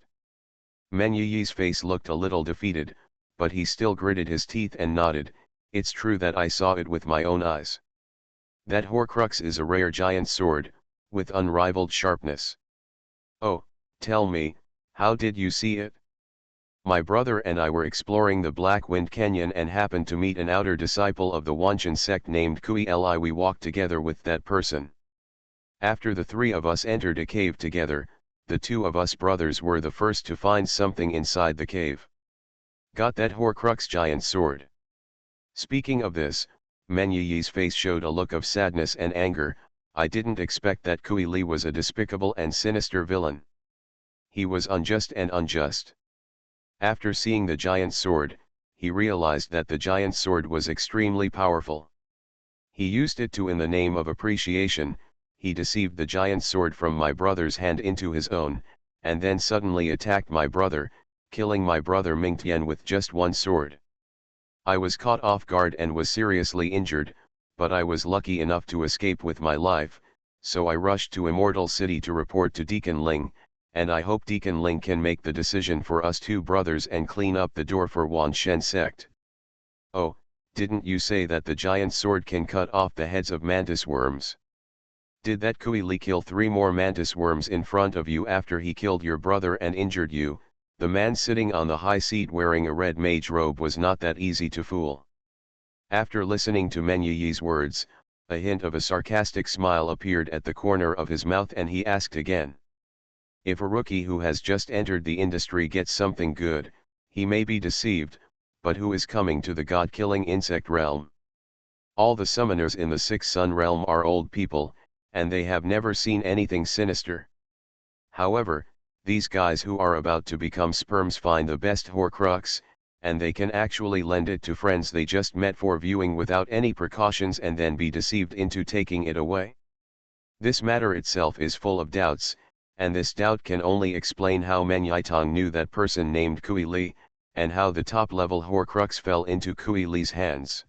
Speaker 1: Meng Yi's face looked a little defeated, but he still gritted his teeth and nodded, it's true that I saw it with my own eyes. That Horcrux is a rare giant sword, with unrivaled sharpness. Oh, tell me, how did you see it? My brother and I were exploring the Black Wind Canyon and happened to meet an outer disciple of the Wanchen sect named Kui Li. We walked together with that person. After the three of us entered a cave together, the two of us brothers were the first to find something inside the cave. Got that Horcrux giant sword. Speaking of this, Meng Yi's face showed a look of sadness and anger. I didn't expect that Kui Li was a despicable and sinister villain. He was unjust and unjust. After seeing the giant sword, he realized that the giant sword was extremely powerful. He used it to in the name of appreciation, he deceived the giant sword from my brother's hand into his own, and then suddenly attacked my brother, killing my brother Mingtian with just one sword. I was caught off guard and was seriously injured, but I was lucky enough to escape with my life, so I rushed to Immortal City to report to Deacon Ling, and I hope Deacon Ling can make the decision for us two brothers and clean up the door for Wan Shen sect. Oh, didn't you say that the giant sword can cut off the heads of mantis worms? Did that Kui Li kill 3 more mantis worms in front of you after he killed your brother and injured you? The man sitting on the high seat wearing a red mage robe was not that easy to fool. After listening to Men Yi's words, a hint of a sarcastic smile appeared at the corner of his mouth and he asked again. If a rookie who has just entered the industry gets something good, he may be deceived, but who is coming to the god-killing insect realm? All the summoners in the Sixth Sun realm are old people, and they have never seen anything sinister. However, these guys who are about to become sperms find the best Horcrux, and they can actually lend it to friends they just met for viewing without any precautions and then be deceived into taking it away. This matter itself is full of doubts, and this doubt can only explain how Men Yitong knew that person named Kui Li, and how the top-level Horcrux fell into Kui Li's hands.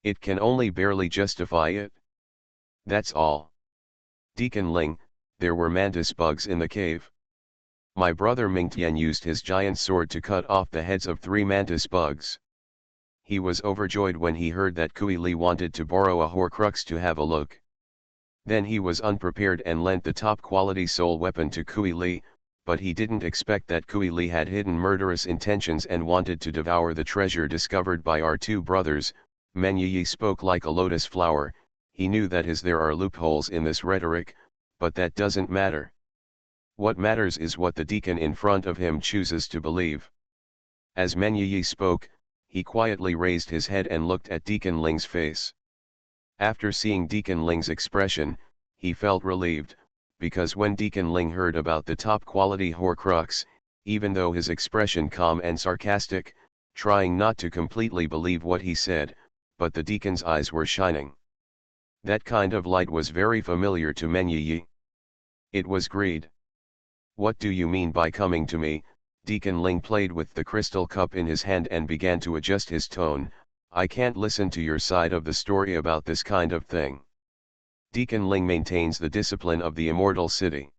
Speaker 1: It can only barely justify it. That's all. Deacon Ling, there were mantis bugs in the cave. My brother Mingtian used his giant sword to cut off the heads of 3 mantis bugs. He was overjoyed when he heard that Kui Li wanted to borrow a Horcrux to have a look. Then he was unprepared and lent the top-quality soul weapon to Kui Li, but he didn't expect that Kui Li had hidden murderous intentions and wanted to devour the treasure discovered by our 2 brothers. Men Yi spoke like a lotus flower. He knew that there are loopholes in this rhetoric, but that doesn't matter. What matters is what the deacon in front of him chooses to believe. As Men Yi spoke, he quietly raised his head and looked at Deacon Ling's face. After seeing Deacon Ling's expression, he felt relieved, because when Deacon Ling heard about the top-quality Horcrux, even though his expression calm and sarcastic, trying not to completely believe what he said, but the deacon's eyes were shining. That kind of light was very familiar to Men Yi. It was greed. What do you mean by coming to me? Deacon Ling played with the crystal cup in his hand and began to adjust his tone. I can't listen to your side of the story about this kind of thing. Deacon Ling maintains the discipline of the Immortal City.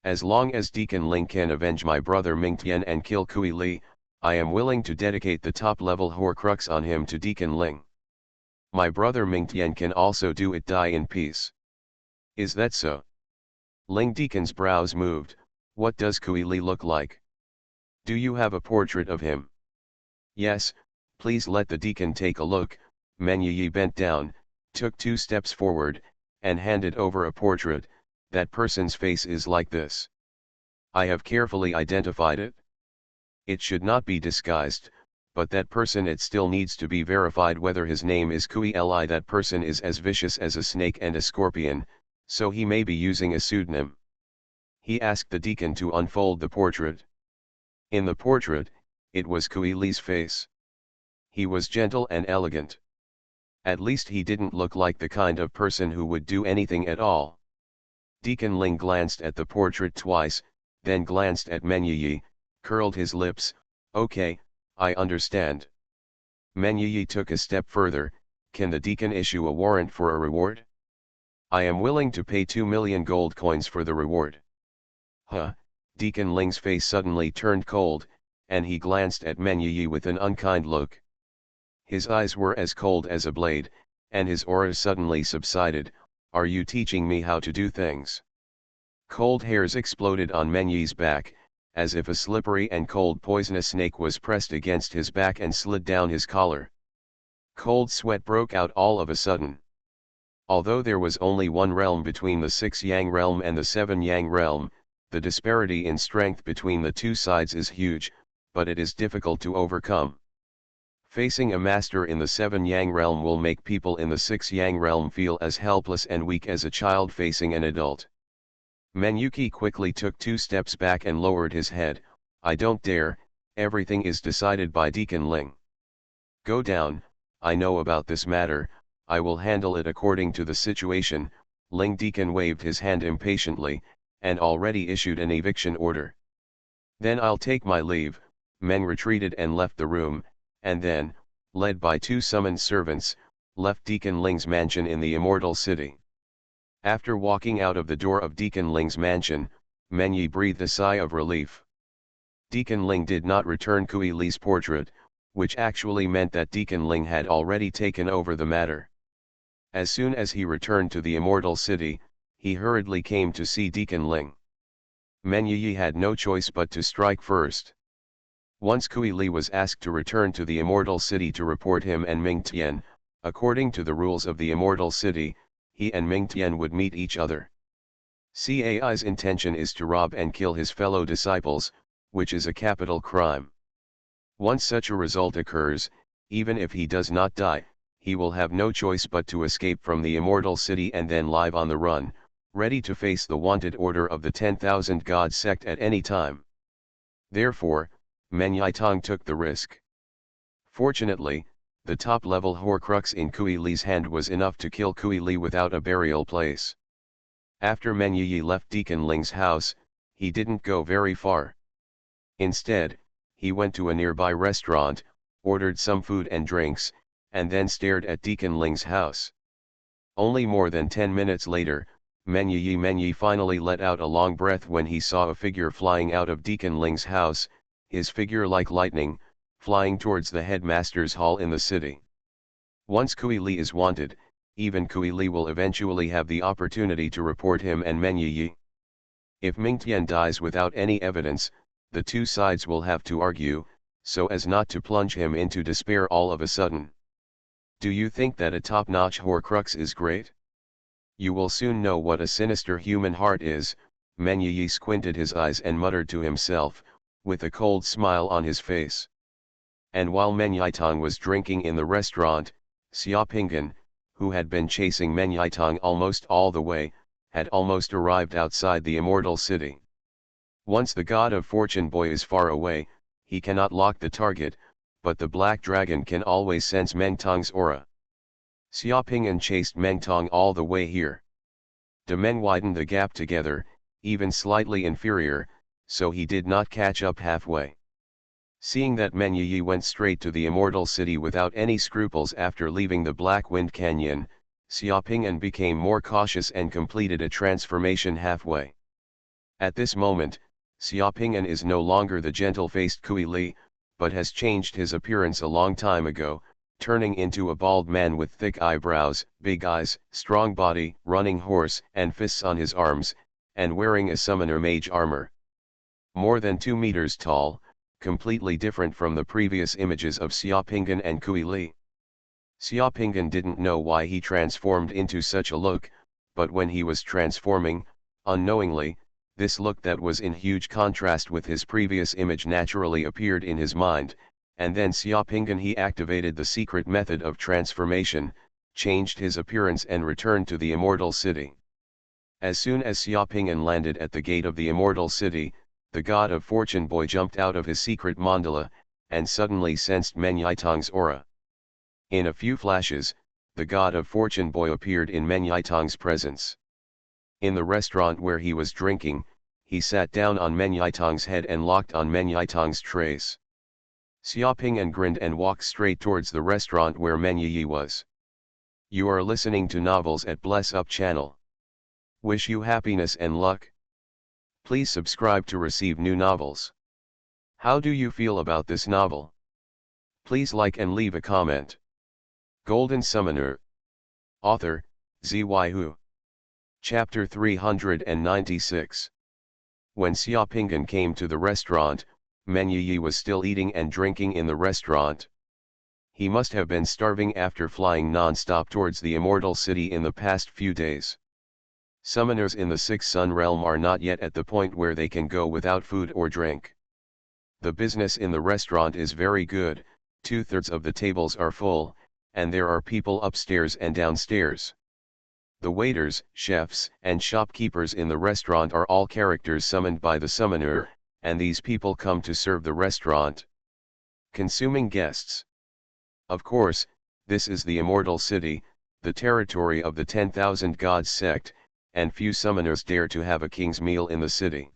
Speaker 1: As long as Deacon Ling can avenge my brother Mingtian and kill Kui Li, I am willing to dedicate the top-level Horcrux on him to Deacon Ling. My brother Mingtian can also do it. Die in peace. Is that so? Ling Deacon's brows moved. What does Kui Li look like? Do you have a portrait of him? Yes, please let the deacon take a look. Men Yi bent down, took 2 steps forward, and handed over a portrait. That person's face is like this. I have carefully identified it. It should not be disguised, but that person, it still needs to be verified whether his name is Kui Li. That person is as vicious as a snake and a scorpion, so he may be using a pseudonym. He asked the deacon to unfold the portrait. In the portrait, it was Kui Li's face. He was gentle and elegant. At least he didn't look like the kind of person who would do anything at all. Deacon Ling glanced at the portrait twice, then glanced at Men Yi, curled his lips. Okay, I understand. Men Yi took a step further. Can the deacon issue a warrant for a reward? I am willing to pay 2 million gold coins for the reward. Huh? Deacon Ling's face suddenly turned cold, and he glanced at Men Yi with an unkind look. His eyes were as cold as a blade, and his aura suddenly subsided. Are you teaching me how to do things? Cold hairs exploded on Men Yi's back, as if a slippery and cold poisonous snake was pressed against his back and slid down his collar. Cold sweat broke out all of a sudden. Although there was only 1 realm between the 6 Yang realm and the 7 Yang realm, the disparity in strength between the 2 sides is huge, but it is difficult to overcome. Facing a master in the 7 Yang realm will make people in the 6 Yang realm feel as helpless and weak as a child facing an adult. Menyuki quickly took 2 steps back and lowered his head. I don't dare, everything is decided by Deacon Ling. Go down, I know about this matter, I will handle it according to the situation. Ling Deacon waved his hand impatiently, and already issued an eviction order. Then I'll take my leave. Men retreated and left the room, and then, led by 2 summoned servants, left Deacon Ling's mansion in the Immortal City. After walking out of the door of Deacon Ling's mansion, Men Yi breathed a sigh of relief. Deacon Ling did not return Kui Li's portrait, which actually meant that Deacon Ling had already taken over the matter. As soon as he returned to the Immortal City, he hurriedly came to see Deacon Ling. Men Yi had no choice but to strike first. Once Kui Li was asked to return to the Immortal City to report him and Ming Tian, according to the rules of the Immortal City, he and Ming Tian would meet each other. Cai's intention is to rob and kill his fellow disciples, which is a capital crime. Once such a result occurs, even if he does not die, he will have no choice but to escape from the Immortal City and then live on the run, ready to face the wanted order of the 10,000 God sect at any time. Therefore, Men Yitong took the risk. Fortunately, the top-level Horcrux in Kui Li's hand was enough to kill Kui Li without a burial place. After Men Yi left Deacon Ling's house, he didn't go very far. Instead, he went to a nearby restaurant, ordered some food and drinks, and then stared at Deacon Ling's house. Only more than 10 minutes later, Men Yi finally let out a long breath when he saw a figure flying out of Deacon Ling's house, his figure like lightning, flying towards the headmaster's hall in the city. Once Kui Li is wanted, even Kui Li will eventually have the opportunity to report him and Men Yi. If Ming Tian dies without any evidence, the two sides will have to argue, so as not to plunge him into despair all of a sudden. Do you think that a top-notch Horcrux is great? You will soon know what a sinister human heart is. Men Yi squinted his eyes and muttered to himself, with a cold smile on his face. And while Men Yitong was drinking in the restaurant, Xiaopingan, who had been chasing Men Yitong almost all the way, had almost arrived outside the Immortal City. Once the God of Fortune boy is far away, he cannot lock the target, but the Black Dragon can always sense Meng Tong's aura. Xiaopingan chased Meng Tong all the way here. De men widened the gap together, even slightly inferior, so he did not catch up halfway. Seeing that Men Yi went straight to the Immortal City without any scruples after leaving the Black Wind Canyon, Xiaopingan became more cautious and completed a transformation halfway. At this moment, Xiaopingan is no longer the gentle-faced Kui Li, but has changed his appearance a long time ago, turning into a bald man with thick eyebrows, big eyes, strong body, running horse, and fists on his arms, and wearing a summoner mage armor. More than 2 meters tall, completely different from the previous images of Xiaopingan and Kui Li. Xiaopingan didn't know why he transformed into such a look, but when he was transforming, unknowingly, this look that was in huge contrast with his previous image naturally appeared in his mind, and then Xiaopingan he activated the secret method of transformation, changed his appearance and returned to the Immortal City. As soon as Xiaopingan landed at the gate of the Immortal City, the God of Fortune boy jumped out of his secret mandala, and suddenly sensed Men Yitong's aura. In a few flashes, the God of Fortune boy appeared in Men Yitong's presence. In the restaurant where he was drinking, he sat down on Men Yitong's head and locked on Men Yitong's trace. Xiaopingan grinned and walked straight towards the restaurant where Men Yi was. You are listening to Novels at Bless Up channel. Wish you happiness and luck. Please subscribe to receive new novels. How do you feel about this novel? Please like and leave a comment. Golden Summoner. Author, Xuanhuan. Chapter 396. When Xiaopingan came to the restaurant, Men Yi was still eating and drinking in the restaurant. He must have been starving after flying non-stop towards the Immortal City in the past few days. Summoners in the Sixth Sun realm are not yet at the point where they can go without food or drink. The business in the restaurant is very good, 2/3 of the tables are full, and there are people upstairs and downstairs. The waiters, chefs, and shopkeepers in the restaurant are all characters summoned by the summoner, and these people come to serve the restaurant. Consuming guests. Of course, this is the Immortal City, the territory of the 10,000 Gods sect, and few summoners dare to have a king's meal in the city.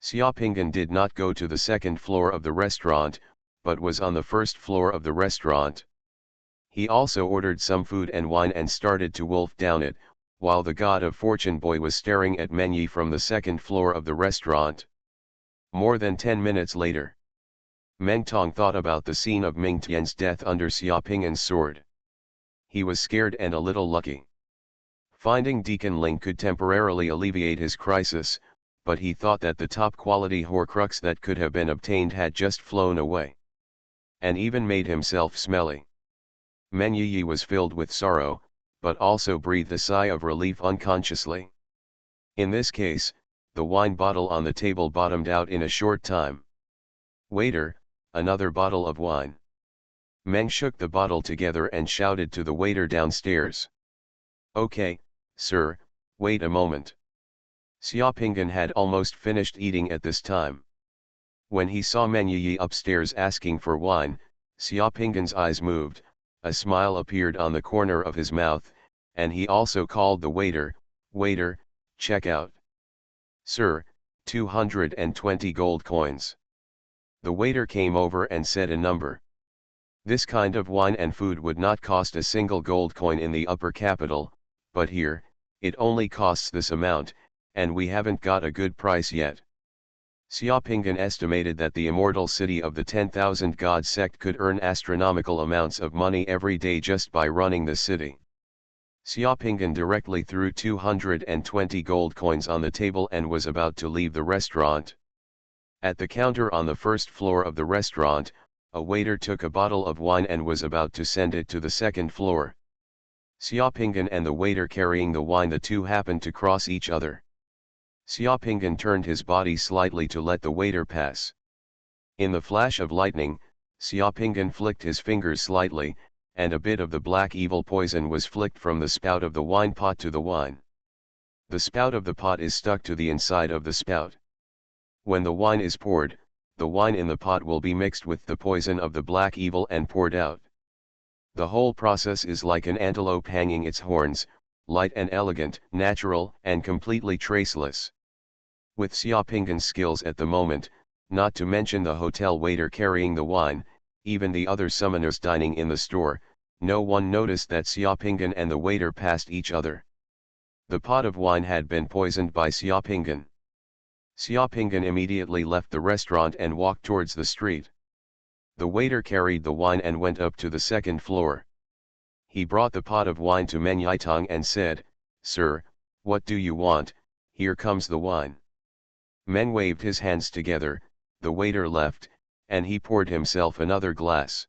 Speaker 1: Xiaopingan did not go to the second floor of the restaurant, but was on the first floor of the restaurant. He also ordered some food and wine and started to wolf down it, while the God of Fortune boy was staring at Meng from the second floor of the restaurant. More than 10 minutes later, Meng Tong thought about the scene of Ming Tian's death under Xiaoping's sword. He was scared and a little lucky. Finding Deacon Ling could temporarily alleviate his crisis, but he thought that the top-quality Horcrux that could have been obtained had just flown away. And even made himself smelly. Meng Yi was filled with sorrow, but also breathed a sigh of relief unconsciously. In this case, the wine bottle on the table bottomed out in a short time. "Waiter, another bottle of wine." Meng shook the bottle together and shouted to the waiter downstairs. "Okay, sir, wait a moment." Xiaopingyan had almost finished eating at this time. When he saw Meng Yi upstairs asking for wine, Xiaopingyan's eyes moved, a smile appeared on the corner of his mouth, and he also called the waiter, "Waiter, check out." "Sir, 220 gold coins." The waiter came over and said a number. This kind of wine and food would not cost a single gold coin in the upper capital, but here, it only costs this amount, and we haven't got a good price yet. Xiaopingyan estimated that the immortal city of the 10,000 God sect could earn astronomical amounts of money every day just by running the city. Xiaopingyan directly threw 220 gold coins on the table and was about to leave the restaurant. At the counter on the first floor of the restaurant, a waiter took a bottle of wine and was about to send it to the second floor. Xiaopingyan and the waiter carrying the wine, the two happened to cross each other. Xiaopingyan turned his body slightly to let the waiter pass. In the flash of lightning, Xiaopingyan flicked his fingers slightly, and a bit of the black evil poison was flicked from the spout of the wine pot to the wine. The spout of the pot is stuck to the inside of the spout. When the wine is poured, the wine in the pot will be mixed with the poison of the black evil and poured out. The whole process is like an antelope hanging its horns, light and elegant, natural and completely traceless. With Xiaopingyan's skills at the moment, not to mention the hotel waiter carrying the wine, even the other summoners dining in the store, no one noticed that Xiaopingyan and the waiter passed each other. The pot of wine had been poisoned by Xiaopingyan. Xiaopingyan immediately left the restaurant and walked towards the street. The waiter carried the wine and went up to the second floor. He brought the pot of wine to Meng Yitong and said, "Sir, what do you want? Here comes the wine." Meng waved his hands together, the waiter left, and he poured himself another glass.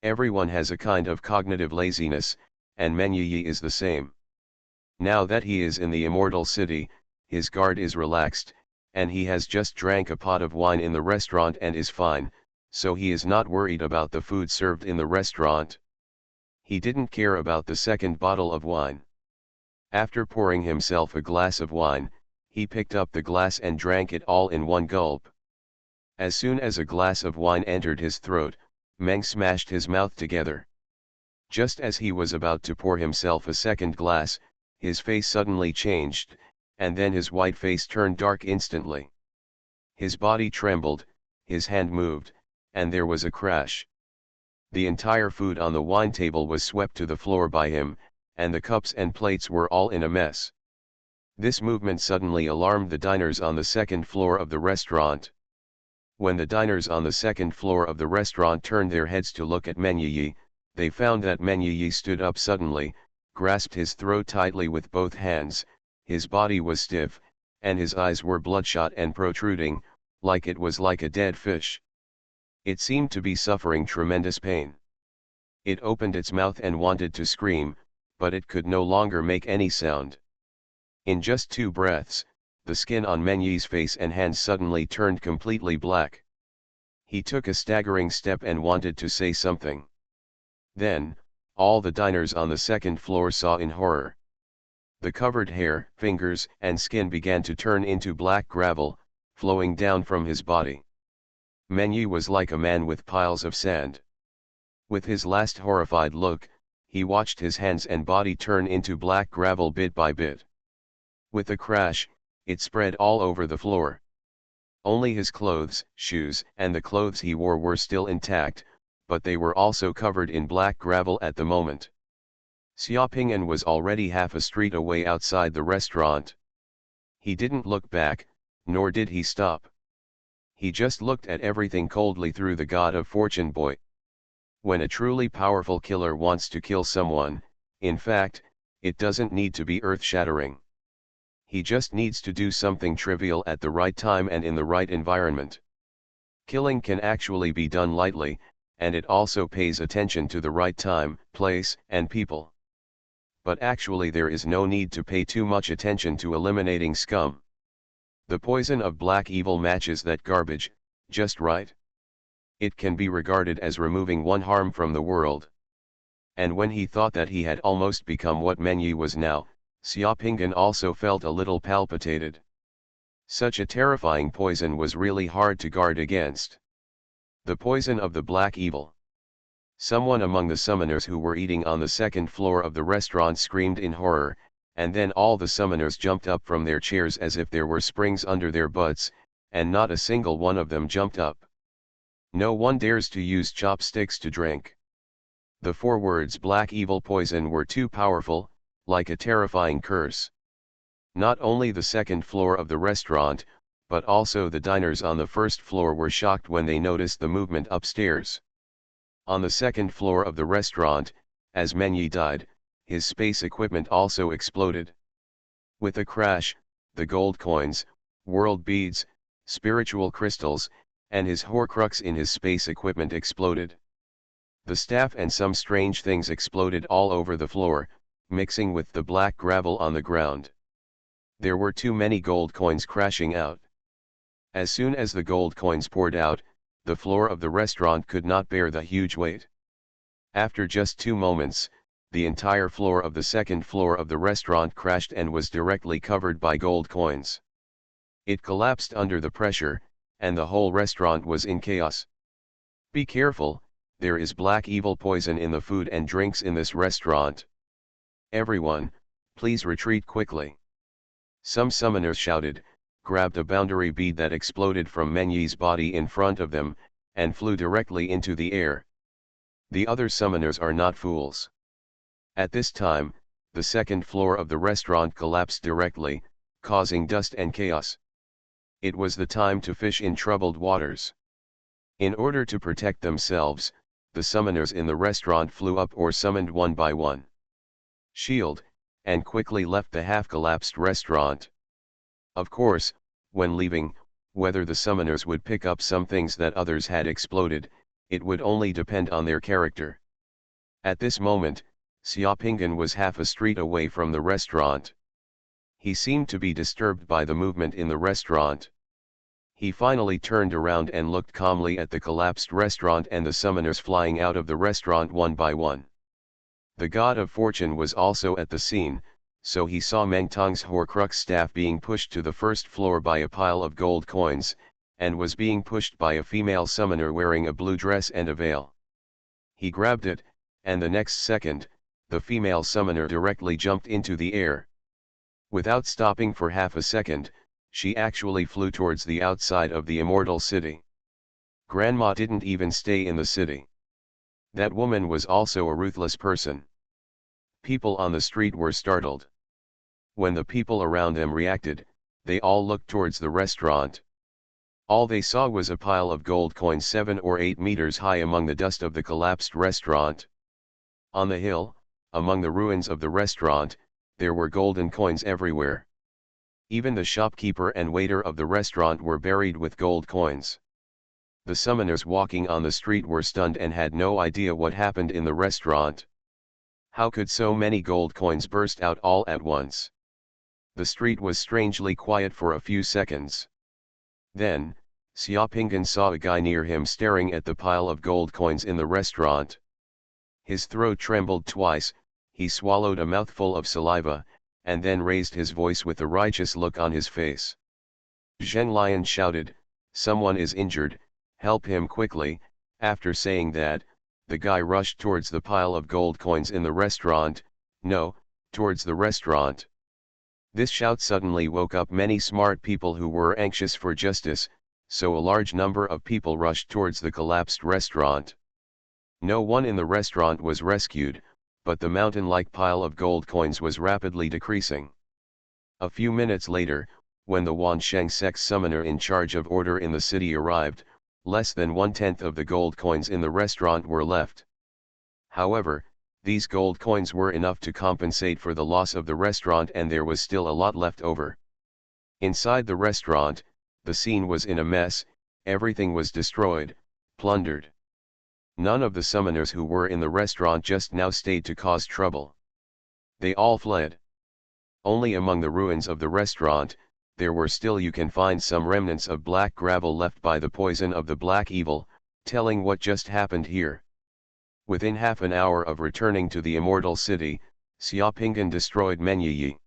Speaker 1: Everyone has a kind of cognitive laziness, and Meng Yi is the same. Now that he is in the immortal city, his guard is relaxed, and he has just drank a pot of wine in the restaurant and is fine, so he is not worried about the food served in the restaurant. He didn't care about the second bottle of wine. After pouring himself a glass of wine, he picked up the glass and drank it all in one gulp. As soon as a glass of wine entered his throat, Meng smashed his mouth together. Just as he was about to pour himself a second glass, his face suddenly changed, and then his white face turned dark instantly. His body trembled, his hand moved, and there was a crash. The entire food on the wine table was swept to the floor by him, and the cups and plates were all in a mess. This movement suddenly alarmed the diners on the second floor of the restaurant. When the diners on the second floor of the restaurant turned their heads to look at Meng Yi, they found that Meng Yi stood up suddenly, grasped his throat tightly with both hands, his body was stiff, and his eyes were bloodshot and protruding, like it was like a dead fish. It seemed to be suffering tremendous pain. It opened its mouth and wanted to scream, but it could no longer make any sound. In just 2 breaths, the skin on Meng Yi's face and hands suddenly turned completely black. He took a staggering step and wanted to say something. Then, all the diners on the second floor saw in horror. The covered hair, fingers, and skin began to turn into black gravel, flowing down from his body. Meng Yi was like a man with piles of sand. With his last horrified look, he watched his hands and body turn into black gravel bit by bit. With a crash, it spread all over the floor. Only his clothes, shoes, and the clothes he wore were still intact, but they were also covered in black gravel at the moment. Xiaoping'an was already half a street away outside the restaurant. He didn't look back, nor did he stop. He just looked at everything coldly through the God of Fortune boy. When a truly powerful killer wants to kill someone, in fact, it doesn't need to be earth-shattering. He just needs to do something trivial at the right time and in the right environment. Killing can actually be done lightly, and it also pays attention to the right time, place, and people. But actually there is no need to pay too much attention to eliminating scum. The poison of black evil matches that garbage, just right. It can be regarded as removing one harm from the world. And when he thought that he had almost become what Mengyi was now, Xiaoping'an also felt a little palpitated. Such a terrifying poison was really hard to guard against. The poison of the black evil. Someone among the summoners who were eating on the second floor of the restaurant screamed in horror, and then all the summoners jumped up from their chairs as if there were springs under their butts, and not a single one of them jumped up. No one dares to use chopsticks to drink. The 4 words black evil poison were too powerful, like a terrifying curse. Not only the second floor of the restaurant, but also the diners on the first floor were shocked when they noticed the movement upstairs. On the second floor of the restaurant, as Mengyi died, his space equipment also exploded. With a crash, the gold coins, world beads, spiritual crystals, and his Horcrux in his space equipment exploded. The staff and some strange things exploded all over the floor, mixing with the black gravel on the ground. There were too many gold coins crashing out. As soon as the gold coins poured out, the floor of the restaurant could not bear the huge weight. After just 2 moments, the entire floor of the second floor of the restaurant crashed and was directly covered by gold coins. It collapsed under the pressure, and the whole restaurant was in chaos. Be careful, there is black evil poison in the food and drinks in this restaurant. Everyone, please retreat quickly. Some summoners shouted, grabbed a boundary bead that exploded from Mengyi's body in front of them, and flew directly into the air. The other summoners are not fools. At this time, the second floor of the restaurant collapsed directly, causing dust and chaos. It was the time to fish in troubled waters. In order to protect themselves, the summoners in the restaurant flew up or summoned one by one. Shield, and quickly left the half-collapsed restaurant. Of course, when leaving, whether the summoners would pick up some things that others had exploded, it would only depend on their character. At this moment, Xiaoping'an was half a street away from the restaurant. He seemed to be disturbed by the movement in the restaurant. He finally turned around and looked calmly at the collapsed restaurant and the summoners flying out of the restaurant one by one. The God of Fortune was also at the scene, so he saw Meng Tong's Horcrux staff being pushed to the first floor by a pile of gold coins, and was being pushed by a female summoner wearing a blue dress and a veil. He grabbed it, and the next second, the female summoner directly jumped into the air. Without stopping for half a second, she actually flew towards the outside of the immortal city. Grandma didn't even stay in the city. That woman was also a ruthless person. People on the street were startled. When the people around them reacted, they all looked towards the restaurant. All they saw was a pile of gold coins 7 or 8 meters high among the dust of the collapsed restaurant. On the hill, among the ruins of the restaurant, there were golden coins everywhere. Even the shopkeeper and waiter of the restaurant were buried with gold coins. The summoners walking on the street were stunned and had no idea what happened in the restaurant. How could so many gold coins burst out all at once? The street was strangely quiet for a few seconds. Then, Xiaoping'an saw a guy near him staring at the pile of gold coins in the restaurant. His throat trembled twice, he swallowed a mouthful of saliva, and then raised his voice with a righteous look on his face. Zheng Lian shouted, "Someone is injured, help him quickly." After saying that, the guy rushed towards the pile of gold coins in the restaurant, no, towards the restaurant. This shout suddenly woke up many smart people who were anxious for justice, so a large number of people rushed towards the collapsed restaurant. No one in the restaurant was rescued, but the mountain-like pile of gold coins was rapidly decreasing. A few minutes later, when the Wansheng Sect's summoner in charge of order in the city arrived, less than 1/10 of the gold coins in the restaurant were left. However, these gold coins were enough to compensate for the loss of the restaurant, and there was still a lot left over. Inside the restaurant, the scene was in a mess. Everything was destroyed, plundered. None of the summoners who were in the restaurant just now stayed to cause trouble. They all fled. Only among the ruins of the restaurant, there were still you can find some remnants of black gravel left by the poison of the black evil, telling what just happened here. Within half an hour of returning to the immortal city, Xiaopingan destroyed Menyi.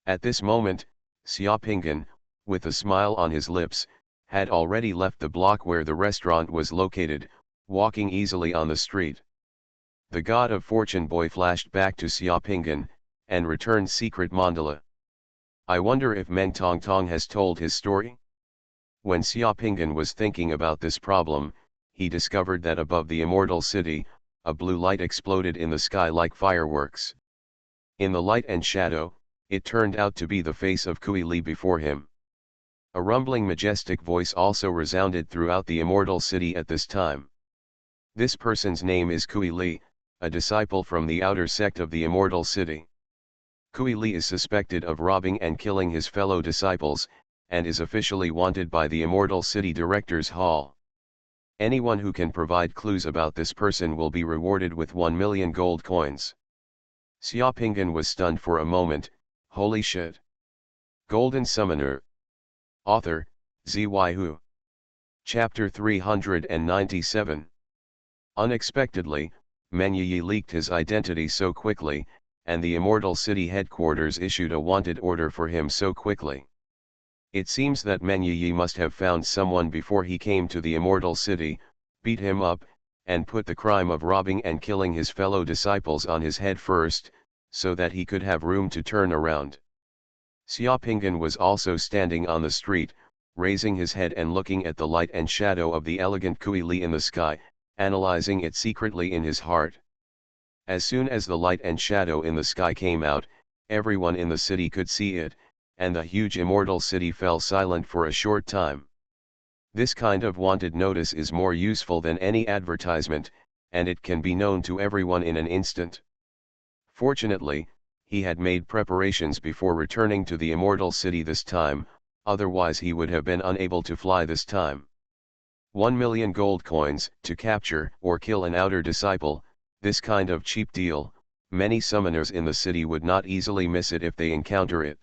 Speaker 1: At this moment, Xiaopingan, with a smile on his lips, had already left the block where the restaurant was located, walking easily on the street. The God of Fortune boy flashed back to Xiaopingan, and returned secret mandala. I wonder if Meng Tongtong has told his story? When Xiaopingan was thinking about this problem, he discovered that above the immortal city, a blue light exploded in the sky like fireworks. In the light and shadow, it turned out to be the face of Kui Li before him. A rumbling majestic voice also resounded throughout the immortal city at this time. This person's name is Kui Li, a disciple from the outer sect of the immortal city. Kui Li is suspected of robbing and killing his fellow disciples, and is officially wanted by the immortal city director's hall. Anyone who can provide clues about this person will be rewarded with 1 million gold coins. Xiaopingan was stunned for a moment. Holy shit! Golden Summoner. Author, Xuanhuan. Chapter 397. Unexpectedly, Menyi leaked his identity so quickly, and the immortal city headquarters issued a wanted order for him so quickly. It seems that Menyi must have found someone before he came to the immortal city, beat him up, and put the crime of robbing and killing his fellow disciples on his head first, so that he could have room to turn around. Xiaopingan was also standing on the street, raising his head and looking at the light and shadow of the elegant Kui Li in the sky, analyzing it secretly in his heart. As soon as the light and shadow in the sky came out, everyone in the city could see it, and the huge immortal city fell silent for a short time. This kind of wanted notice is more useful than any advertisement, and it can be known to everyone in an instant. Fortunately, he had made preparations before returning to the immortal city this time, otherwise he would have been unable to fly this time. 1 million gold coins to capture or kill an outer disciple. This kind of cheap deal, many summoners in the city would not easily miss it if they encounter it.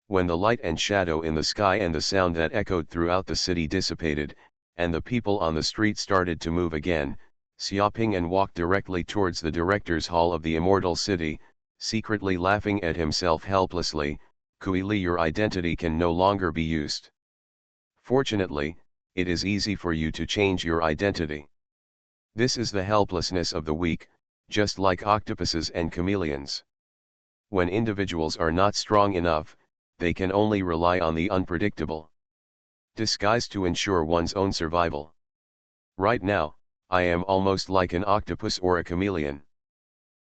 Speaker 1: When the light and shadow in the sky and the sound that echoed throughout the city dissipated, and the people on the street started to move again, Xiaopingan walked directly towards the director's hall of the immortal city, secretly laughing at himself helplessly. Kui Li, your identity can no longer be used. Fortunately, it is easy for you to change your identity. This is the helplessness of the weak, just like octopuses and chameleons. When individuals are not strong enough, they can only rely on the unpredictable disguise to ensure one's own survival. Right now, I am almost like an octopus or a chameleon.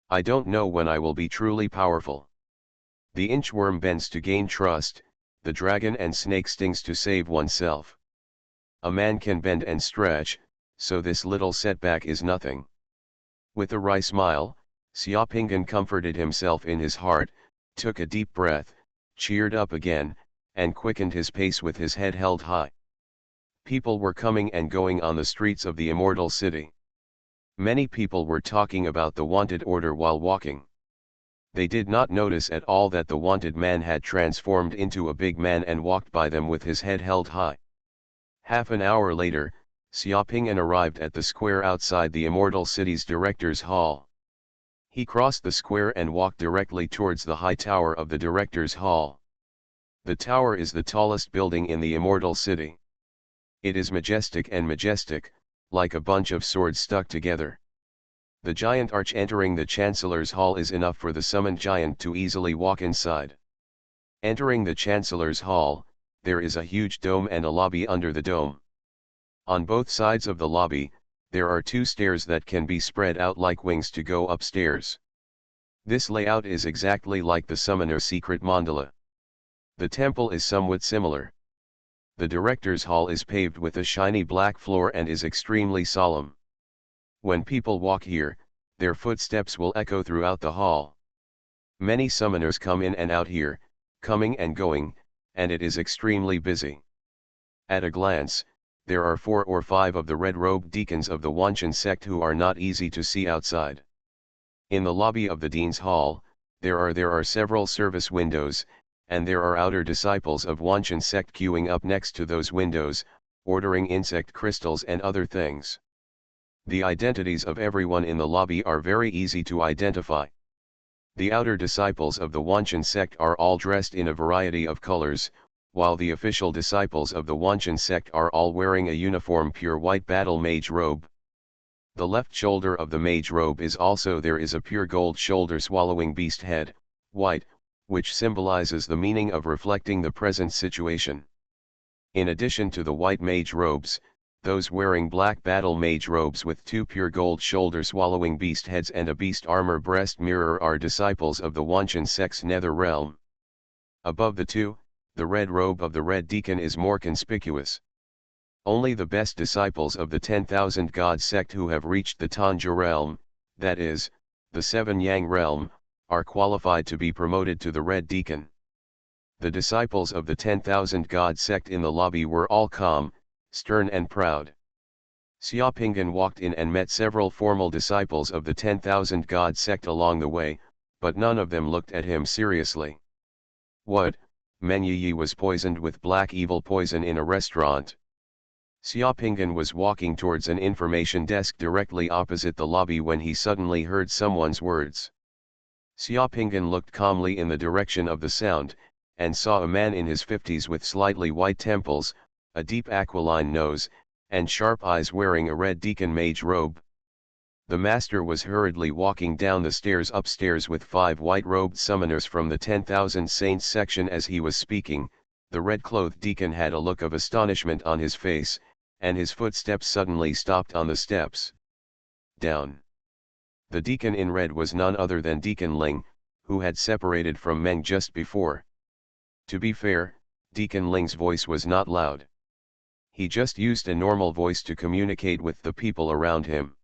Speaker 1: I don't know when I will be truly powerful. The inchworm bends to gain trust, the dragon and snake stings to save oneself. A man can bend and stretch, so this little setback is nothing. With a wry smile, Xiaopingan comforted himself in his heart, took a deep breath, cheered up again, and quickened his pace with his head held high. People were coming and going on the streets of the immortal city. Many people were talking about the wanted order while walking. They did not notice at all that the wanted man had transformed into a big man and walked by them with his head held high. Half an hour later, Xiaopingan arrived at the square outside the immortal city's director's hall. He crossed the square and walked directly towards the high tower of the director's hall. The tower is the tallest building in the immortal city. It is majestic and majestic, like a bunch of swords stuck together. The giant arch entering the Chancellor's hall is enough for the summoned giant to easily walk inside. Entering the Chancellor's hall, there is a huge dome and a lobby under the dome. On both sides of the lobby, there are 2 stairs that can be spread out like wings to go upstairs. This layout is exactly like the Summoner's secret mandala. The temple is somewhat similar. The director's hall is paved with a shiny black floor and is extremely solemn. When people walk here, their footsteps will echo throughout the hall. Many summoners come in and out here, coming and going, and it is extremely busy. At a glance, there are 4 or 5 of the red-robed deacons of the Xuanhuan sect who are not easy to see outside. In the lobby of the Dean's Hall, there are several service windows, and there are outer disciples of Xuanhuan sect queuing up next to those windows, ordering insect crystals and other things. The identities of everyone in the lobby are very easy to identify. The outer disciples of the Xuanhuan sect are all dressed in a variety of colors, while the official disciples of the Xuanhuan sect are all wearing a uniform pure white battle mage robe. The left shoulder of the mage robe is there is a pure gold shoulder swallowing beast head, white, which symbolizes the meaning of reflecting the present situation. In addition to the white mage robes, those wearing black battle mage robes with 2 pure gold shoulder swallowing beast heads and a beast armor breast mirror are disciples of the Xuanhuan sect's nether realm. Above the 2, the red robe of the red deacon is more conspicuous. Only the best disciples of the 10,000 God sect who have reached the Tanja realm, that is, the 7 Yang realm, are qualified to be promoted to the red deacon. The disciples of the 10,000 God sect in the lobby were all calm, stern and proud. Xiaopingan walked in and met several formal disciples of the 10,000 God sect along the way, but none of them looked at him seriously. What? Meng Yi was poisoned with black evil poison in a restaurant. Xiaopingan was walking towards an information desk directly opposite the lobby when he suddenly heard someone's words. Xiaopingan looked calmly in the direction of the sound, and saw a man in his 50s with slightly white temples, a deep aquiline nose, and sharp eyes wearing a red deacon mage robe. The master was hurriedly walking down the stairs upstairs with 5 white-robed summoners from the 10,000 Saints section. As he was speaking, the red-clothed deacon had a look of astonishment on his face, and his footsteps suddenly stopped on the steps. Down. The deacon in red was none other than Deacon Ling, who had separated from Meng just before. To be fair, Deacon Ling's voice was not loud. He just used a normal voice to communicate with the people around him.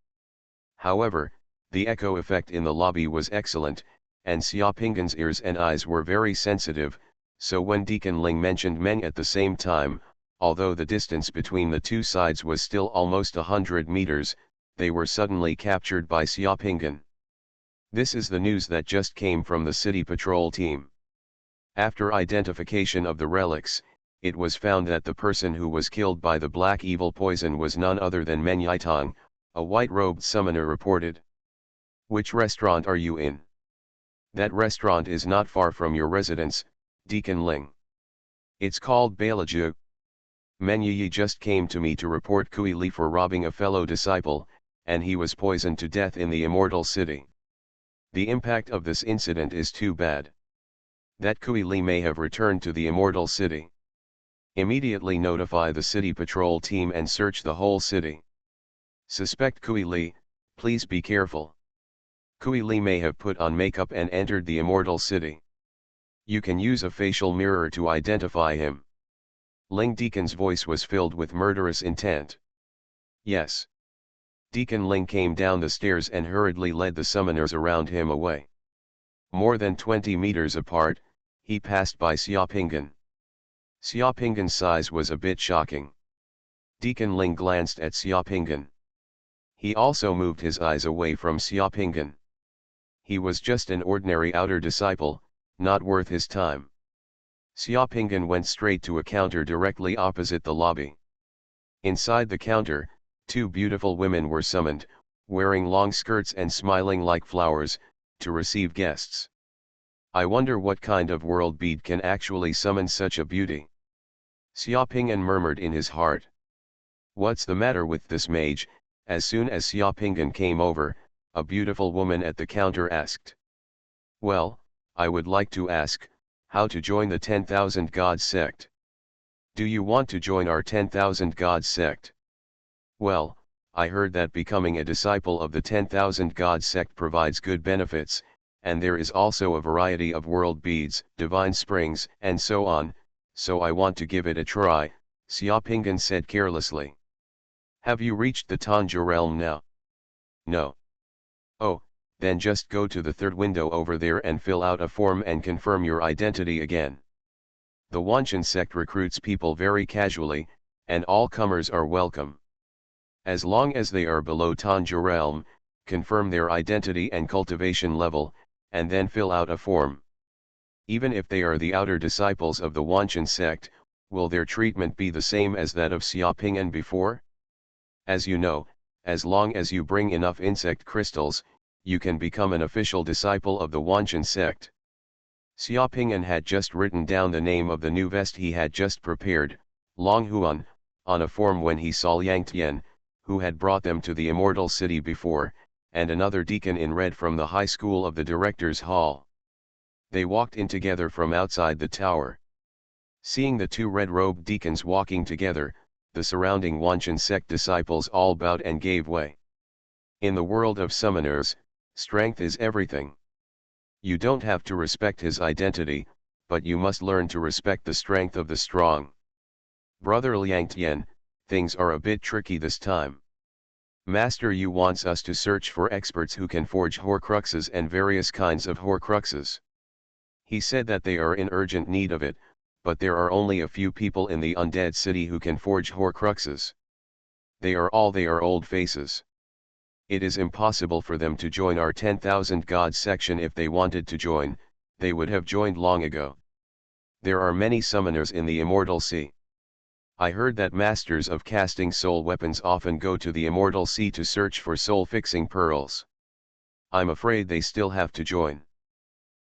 Speaker 1: However, the echo effect in the lobby was excellent, and Xiaopingan's ears and eyes were very sensitive, so when Deacon Ling mentioned Meng at the same time, although the distance between the 2 sides was still almost 100 meters, they were suddenly captured by Xiaopingan. This is the news that just came from the city patrol team. After identification of the relics, it was found that the person who was killed by the black evil poison was none other than Meng Yitong, a white-robed summoner reported. Which restaurant are you in? That restaurant is not far from your residence, Deacon Ling. It's called Balaju. Meng Yi just came to me to report Kui Li for robbing a fellow disciple, and he was poisoned to death in the Immortal City. The impact of this incident is too bad. That Kui Li may have returned to the Immortal City. Immediately notify the city patrol team and search the whole city. Suspect Kui Li, please be careful. Kui Li may have put on makeup and entered the Immortal City. You can use a facial mirror to identify him. Ling Deacon's voice was filled with murderous intent. Yes. Deacon Ling came down the stairs and hurriedly led the summoners around him away. More than 20 meters apart, he passed by Xiaopingan. Xiaopingan's size was a bit shocking. Deacon Ling glanced at Xiaopingan. He also moved his eyes away from Xiaopingan. He was just an ordinary outer disciple, not worth his time. Xiaopingan went straight to a counter directly opposite the lobby. Inside the counter, 2 beautiful women were summoned, wearing long skirts and smiling like flowers, to receive guests. I wonder what kind of world bead can actually summon such a beauty. Xiaopingan murmured in his heart. What's the matter with this mage? As soon as Xiaopingan came over, a beautiful woman at the counter asked. Well, I would like to ask, how to join the 10,000 God sect? Do you want to join our 10,000 God sect? Well, I heard that becoming a disciple of the 10,000 God sect provides good benefits, and there is also a variety of world beads, divine springs, and so on, so I want to give it a try, Xiaopingan said carelessly. Have you reached the Tanja realm now? No. Oh, then just go to the third window over there and fill out a form and confirm your identity again. The Wanchen sect recruits people very casually, and all comers are welcome. As long as they are below Tanja realm, confirm their identity and cultivation level, and then fill out a form. Even if they are the outer disciples of the Wanchen sect, will their treatment be the same as that of Xiaopingan before? As you know, as long as you bring enough insect crystals, you can become an official disciple of the Wanchen sect. Xiaopingan had just written down the name of the new vest he had just prepared, Longhuan, on a form when he saw Yang Tian, who had brought them to the immortal city before, and another deacon in red from the high school of the director's hall. They walked in together from outside the tower. Seeing the two red-robed deacons walking together, the surrounding Wanchen sect disciples all bowed and gave way. In the world of summoners, strength is everything. You don't have to respect his identity, but you must learn to respect the strength of the strong. Brother Liang Tian, things are a bit tricky this time. Master Yu wants us to search for experts who can forge Horcruxes and various kinds of Horcruxes. He said that they are in urgent need of it, but there are only a few people in the undead city who can forge Horcruxes. They are old faces. It is impossible for them to join our 10,000 God section. If they wanted to join, they would have joined long ago. There are many summoners in the Immortal Sea. I heard that masters of casting soul weapons often go to the Immortal Sea to search for soul-fixing pearls. I'm afraid they still have to join.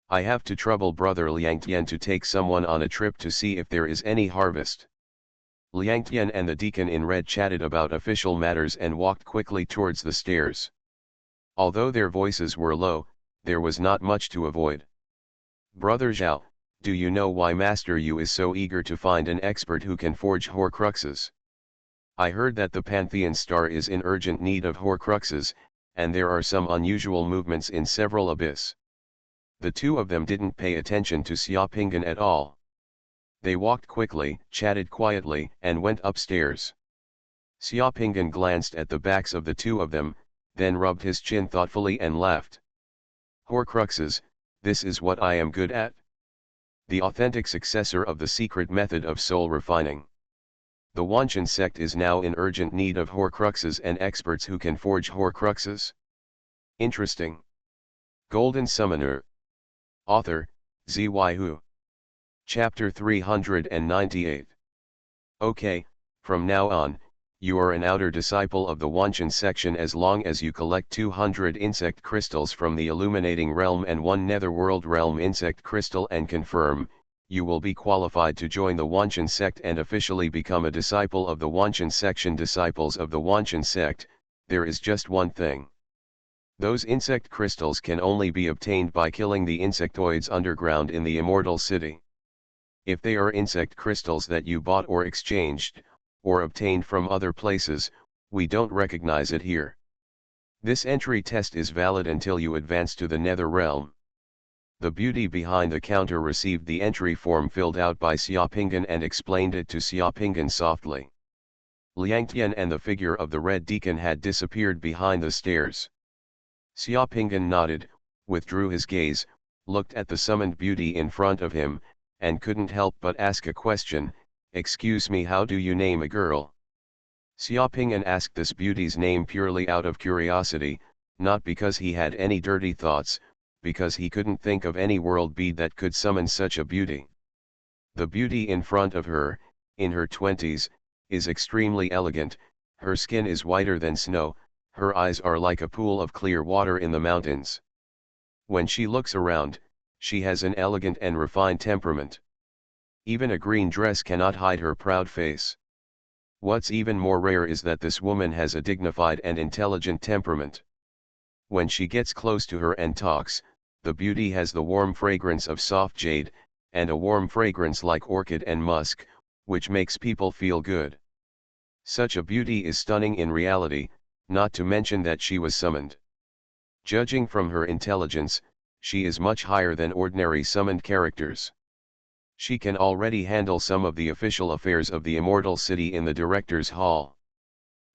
Speaker 1: I have to trouble Brother Liang Tian to take someone on a trip to see if there is any harvest. Liang Tian and the deacon in red chatted about official matters and walked quickly towards the stairs. Although their voices were low, there was not much to avoid. Brother Zhao, do you know why Master Yu is so eager to find an expert who can forge Horcruxes? I heard that the Pantheon star is in urgent need of Horcruxes, and there are some unusual movements in several abyss. The two of them didn't pay attention to Xiaopingan at all. They walked quickly, chatted quietly, and went upstairs. Xiaopingan glanced at the backs of the two of them, then rubbed his chin thoughtfully and laughed. Horcruxes, this is what I am good at. The authentic successor of the secret method of soul refining. The Wanchen sect is now in urgent need of Horcruxes and experts who can forge Horcruxes. Interesting. Golden Summoner. Author, Xuanhuan. Chapter 398. Okay, from now on, you are an outer disciple of the Wanchen section as long as you collect 200 insect crystals from the illuminating realm and 1 netherworld realm insect crystal and confirm, you will be qualified to join the Wanchen sect and officially become a disciple of the Wanchen section. Disciples of the Wanchen sect, there is just one thing. Those insect crystals can only be obtained by killing the insectoids underground in the Immortal City. If they are insect crystals that you bought or exchanged, or obtained from other places, we don't recognize it here. This entry test is valid until you advance to the Nether realm. The beauty behind the counter received the entry form filled out by Xiaopingan and explained it to Xiaopingan softly. Liang Tian and the figure of the red deacon had disappeared behind the stairs. Xiaopingan nodded, withdrew his gaze, looked at the summoned beauty in front of him, and couldn't help but ask a question. Excuse me, how do you name a girl? Xiaopingan asked this beauty's name purely out of curiosity, not because he had any dirty thoughts, because he couldn't think of any world bead that could summon such a beauty. The beauty in front of her, in her 20s, is extremely elegant. Her skin is whiter than snow, her eyes are like a pool of clear water in the mountains. When she looks around, she has an elegant and refined temperament. Even a green dress cannot hide her proud face. What's even more rare is that this woman has a dignified and intelligent temperament. When she gets close to her and talks, the beauty has the warm fragrance of soft jade, and a warm fragrance like orchid and musk, which makes people feel good. Such a beauty is stunning in reality, not to mention that she was summoned. Judging from her intelligence, she is much higher than ordinary summoned characters. She can already handle some of the official affairs of the immortal city in the director's hall.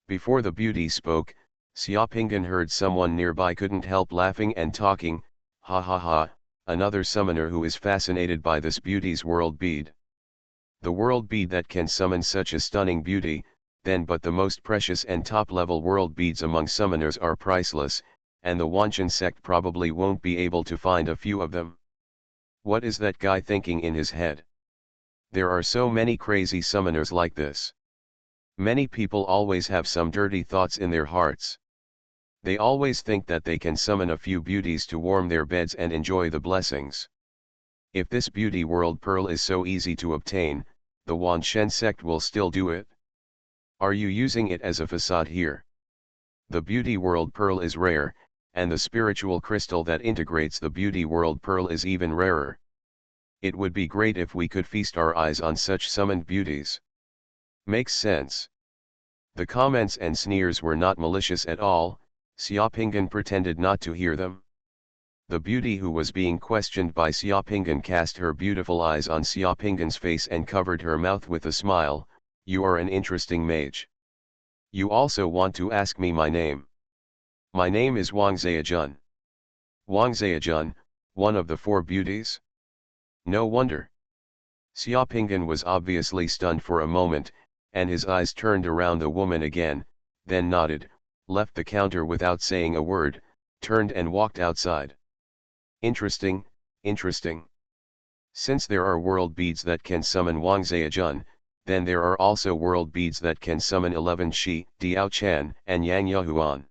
Speaker 1: Before the beauty spoke, Xiaopingan heard someone nearby couldn't help laughing and talking, ha ha ha, another summoner who is fascinated by this beauty's world bead. The world bead that can summon such a stunning beauty, then but the most precious and top-level world beads among summoners are priceless, and the Wanchen sect probably won't be able to find a few of them. What is that guy thinking in his head? There are so many crazy summoners like this. Many people always have some dirty thoughts in their hearts. They always think that they can summon a few beauties to warm their beds and enjoy the blessings. If this beauty world pearl is so easy to obtain, the Wanchen sect will still do it. Are you using it as a facade here? The beauty world pearl is rare, and the spiritual crystal that integrates the beauty world pearl is even rarer. It would be great if we could feast our eyes on such summoned beauties. Makes sense. The comments and sneers were not malicious at all. Xiaopingan pretended not to hear them. The beauty who was being questioned by Xiaopingan cast her beautiful eyes on Xiaopingan's face and covered her mouth with a smile. You are an interesting mage. You also want to ask me my name. My name is Wang Zheajun. Wang Zheajun, one of the four beauties? No wonder. Xiaopingan was obviously stunned for a moment, and his eyes turned around the woman again, then nodded, left the counter without saying a word, turned and walked outside. Interesting, interesting. Since there are world beads that can summon Wang Zheajun, then there are also world beads that can summon 11 Shi, Diao Chan, and Yang Yahuan.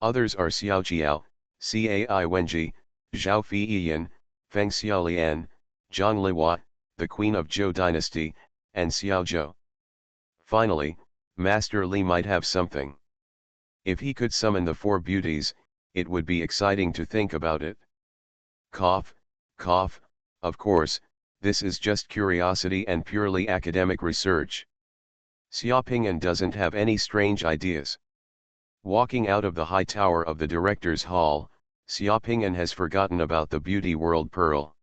Speaker 1: Others are Xiao Jiao, Cai Wenji, Zhao Feiyan, Feng Xiaolian, Zhang Liwa, the Queen of Zhou Dynasty, and Xiao Zhou. Finally, Master Li might have something. If he could summon the four beauties, it would be exciting to think about it. Cough, cough, of course, this is just curiosity and purely academic research. Xiaopingan doesn't have any strange ideas. Walking out of the high tower of the director's hall, Xiaopingan has forgotten about the beauty world pearl.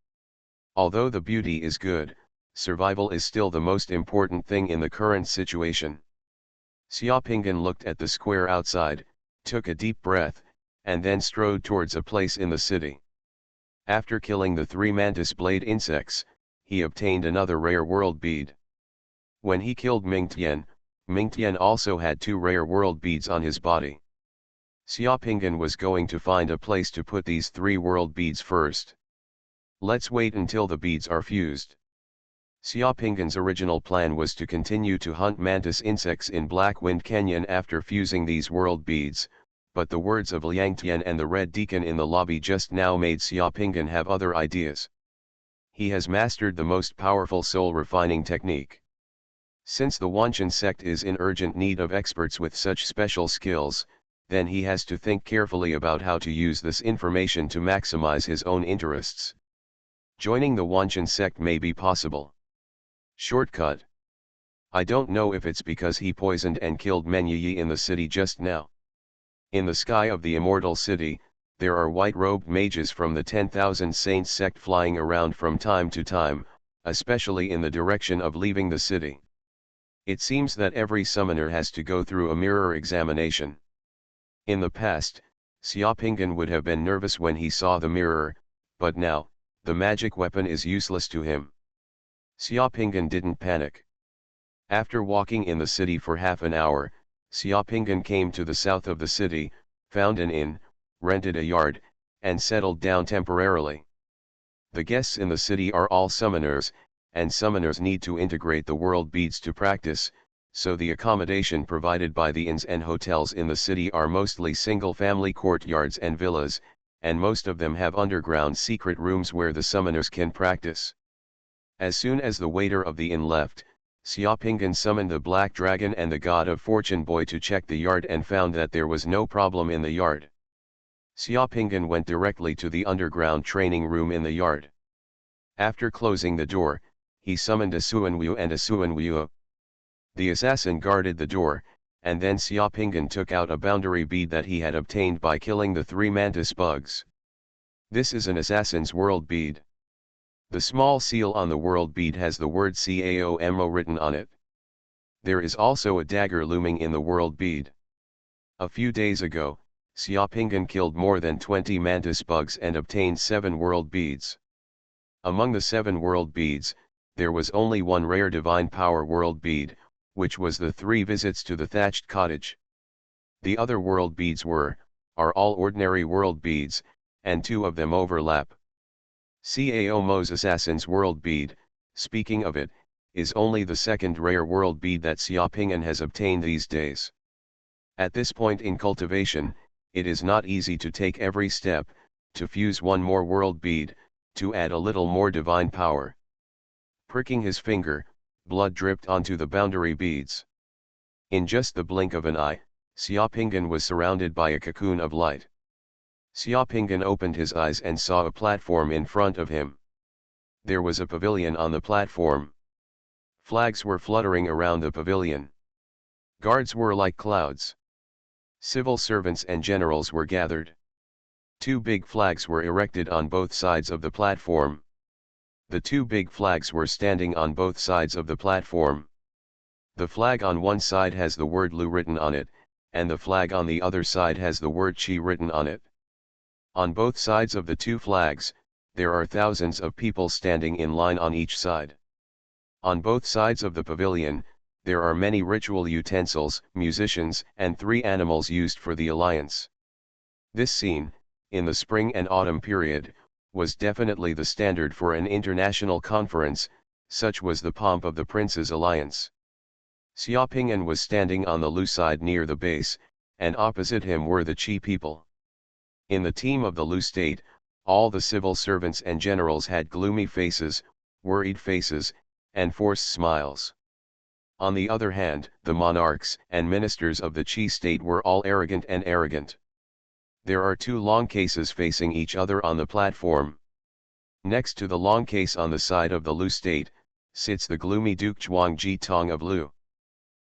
Speaker 1: Although the beauty is good, survival is still the most important thing in the current situation. Xiaopingan looked at the square outside, took a deep breath, and then strode towards a place in the city. After killing the 3 mantis blade insects, he obtained another rare world bead. When he killed Mingtian also had 2 rare world beads on his body. Xiaopingan was going to find a place to put these 3 world beads first. Let's wait until the beads are fused. Xiaopingan's original plan was to continue to hunt mantis insects in Blackwind Canyon after fusing these world beads, but the words of Liangtian and the Red Deacon in the lobby just now made Xiaopingan have other ideas. He has mastered the most powerful soul refining technique. Since the Wanchen sect is in urgent need of experts with such special skills, then he has to think carefully about how to use this information to maximize his own interests. Joining the Wanchen sect may be possible. Shortcut. I don't know if it's because he poisoned and killed Men Yi in the city just now. In the sky of the immortal city, there are white-robed mages from the 10,000 Saints sect flying around from time to time, especially in the direction of leaving the city. It seems that every summoner has to go through a mirror examination. In the past, Xiaopingan would have been nervous when he saw the mirror, but now, the magic weapon is useless to him. Xiaopingan didn't panic. After walking in the city for half an hour, Xiaopingan came to the south of the city, found an inn, rented a yard, and settled down temporarily. The guests in the city are all summoners, and summoners need to integrate the world beads to practice, so the accommodation provided by the inns and hotels in the city are mostly single-family courtyards and villas, and most of them have underground secret rooms where the summoners can practice. As soon as the waiter of the inn left, Xiaopingan summoned the Black Dragon and the God of Fortune boy to check the yard and found that there was no problem in the yard. Xiaopingan went directly to the underground training room in the yard. After closing the door, he summoned a Xuanhuan and a Xuanhuo. The assassin guarded the door, and then Xiaopinggan took out a boundary bead that he had obtained by killing the 3 mantis bugs. This is an assassin's world bead. The small seal on the world bead has the word CAOMO written on it. There is also a dagger looming in the world bead. A few days ago, Xiaopinggan killed more than 20 mantis bugs and obtained 7 world beads. Among the 7 world beads, there was only one rare divine power world bead, which was the 3 visits to the thatched cottage. The other world beads are all ordinary world beads, and 2 of them overlap. Caomo's Assassin's World Bead, speaking of it, is only the 2nd rare world bead that Xiaopinggan has obtained these days. At this point in cultivation, it is not easy to take every step, to fuse one more world bead, to add a little more divine power. Pricking his finger, blood dripped onto the boundary beads. In just the blink of an eye, Xiaopinggan was surrounded by a cocoon of light. Xiaopinggan opened his eyes and saw a platform in front of him. There was a pavilion on the platform. Flags were fluttering around the pavilion. Guards were like clouds. Civil servants and generals were gathered. 2 big flags were erected on both sides of the platform. The 2 big flags were standing on both sides of the platform. The flag on one side has the word Lu written on it, and the flag on the other side has the word Qi written on it. On both sides of the 2 flags, there are thousands of people standing in line on each side. On both sides of the pavilion, there are many ritual utensils, musicians, and 3 animals used for the alliance. This scene, in the spring and autumn period, was definitely the standard for an international conference, such was the pomp of the Prince's alliance. Xiaopinggan was standing on the Lu side near the base, and opposite him were the Qi people. In the team of the Lu state, all the civil servants and generals had gloomy faces, worried faces, and forced smiles. On the other hand, the monarchs and ministers of the Qi state were all arrogant and arrogant. There are 2 long cases facing each other on the platform. Next to the long case on the side of the Lu state, sits the gloomy Duke Zhuangji Tong of Lu.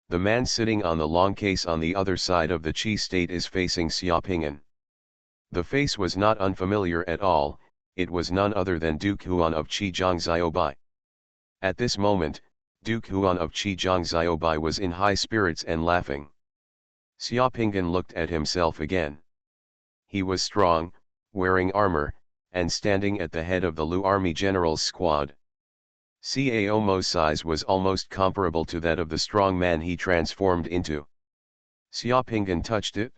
Speaker 1: The man sitting on the long case on the other side of the Qi state is facing Xiaopinggan. The face was not unfamiliar at all, it was none other than Duke Huan of Qizhang Xiaobai. At this moment, Duke Huan of Qizhang Xiaobai was in high spirits and laughing. Xiaopinggan looked at himself again. He was strong, wearing armor, and standing at the head of the Lu army general's squad. Caomo's size was almost comparable to that of the strong man he transformed into. Xiaopinggan touched it.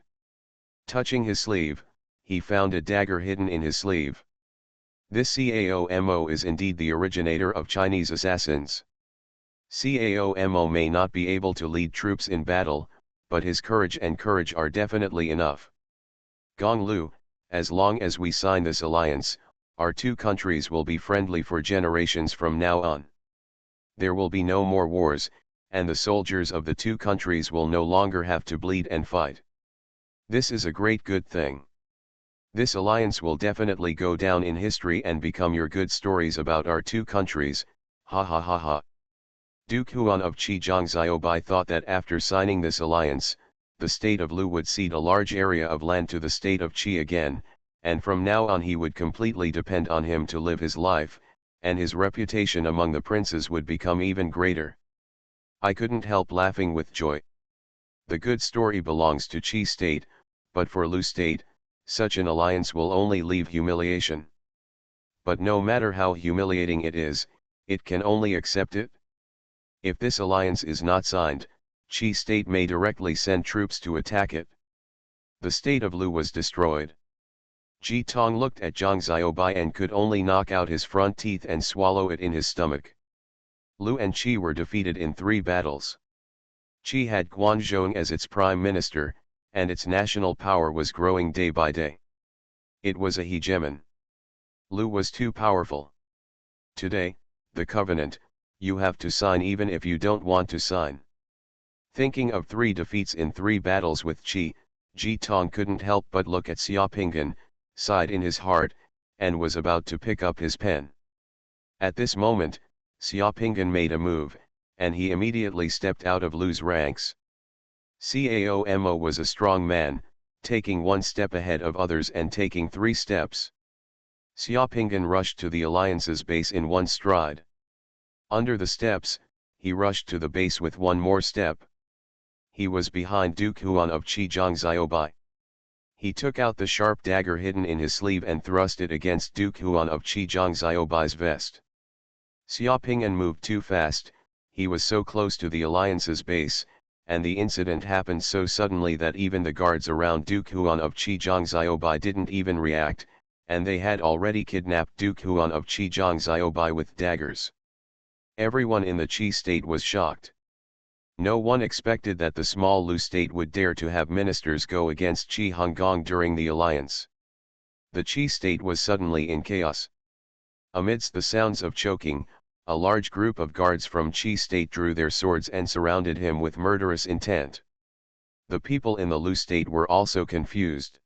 Speaker 1: Touching his sleeve, he found a dagger hidden in his sleeve. This Caomo is indeed the originator of Chinese assassins. Caomo may not be able to lead troops in battle, but his courage are definitely enough. Gong Lu, as long as we sign this alliance, our 2 countries will be friendly for generations from now on. There will be no more wars, and the soldiers of the 2 countries will no longer have to bleed and fight. This is a great good thing. This alliance will definitely go down in history and become your good stories about our 2 countries, ha ha ha ha. Duke Huan of Qizhang Xiaobai thought that after signing this alliance, the state of Lu would cede a large area of land to the state of Qi again, and from now on he would completely depend on him to live his life, and his reputation among the princes would become even greater. I couldn't help laughing with joy. The good story belongs to Qi state, but for Lu state, such an alliance will only leave humiliation. But no matter how humiliating it is, it can only accept it. If this alliance is not signed, Qi state may directly send troops to attack it. The state of Lu was destroyed. Ji Tong looked at Zhang Xiaobai and could only knock out his front teeth and swallow it in his stomach. Lu and Qi were defeated in 3 battles. Qi had Guanzhong as its prime minister, and its national power was growing day by day. It was a hegemon. Lu was too powerful. Today, the covenant, you have to sign even if you don't want to sign. Thinking of 3 defeats in 3 battles with Qi, Ji Tong couldn't help but look at Xiaopinggan, sighed in his heart, and was about to pick up his pen. At this moment, Xiaopinggan made a move, and he immediately stepped out of Lu's ranks. Caomo was a strong man, taking one step ahead of others and taking 3 steps. Xiaopinggan rushed to the alliance's base in one stride. Under the steps, he rushed to the base with one more step. He was behind Duke Huan of Qizhang Xiaobai. He took out the sharp dagger hidden in his sleeve and thrust it against Duke Huan of Qizhang Xiaobai's vest. Xiaopinggan moved too fast, he was so close to the alliance's base, and the incident happened so suddenly that even the guards around Duke Huan of Qizhang Xiaobai didn't even react, and they had already kidnapped Duke Huan of Qizhang Xiaobai with daggers. Everyone in the Qi state was shocked. No one expected that the small Lu state would dare to have ministers go against Qi Honggong during the alliance. The Qi state was suddenly in chaos. Amidst the sounds of choking, a large group of guards from Qi state drew their swords and surrounded him with murderous intent. The people in the Lu state were also confused.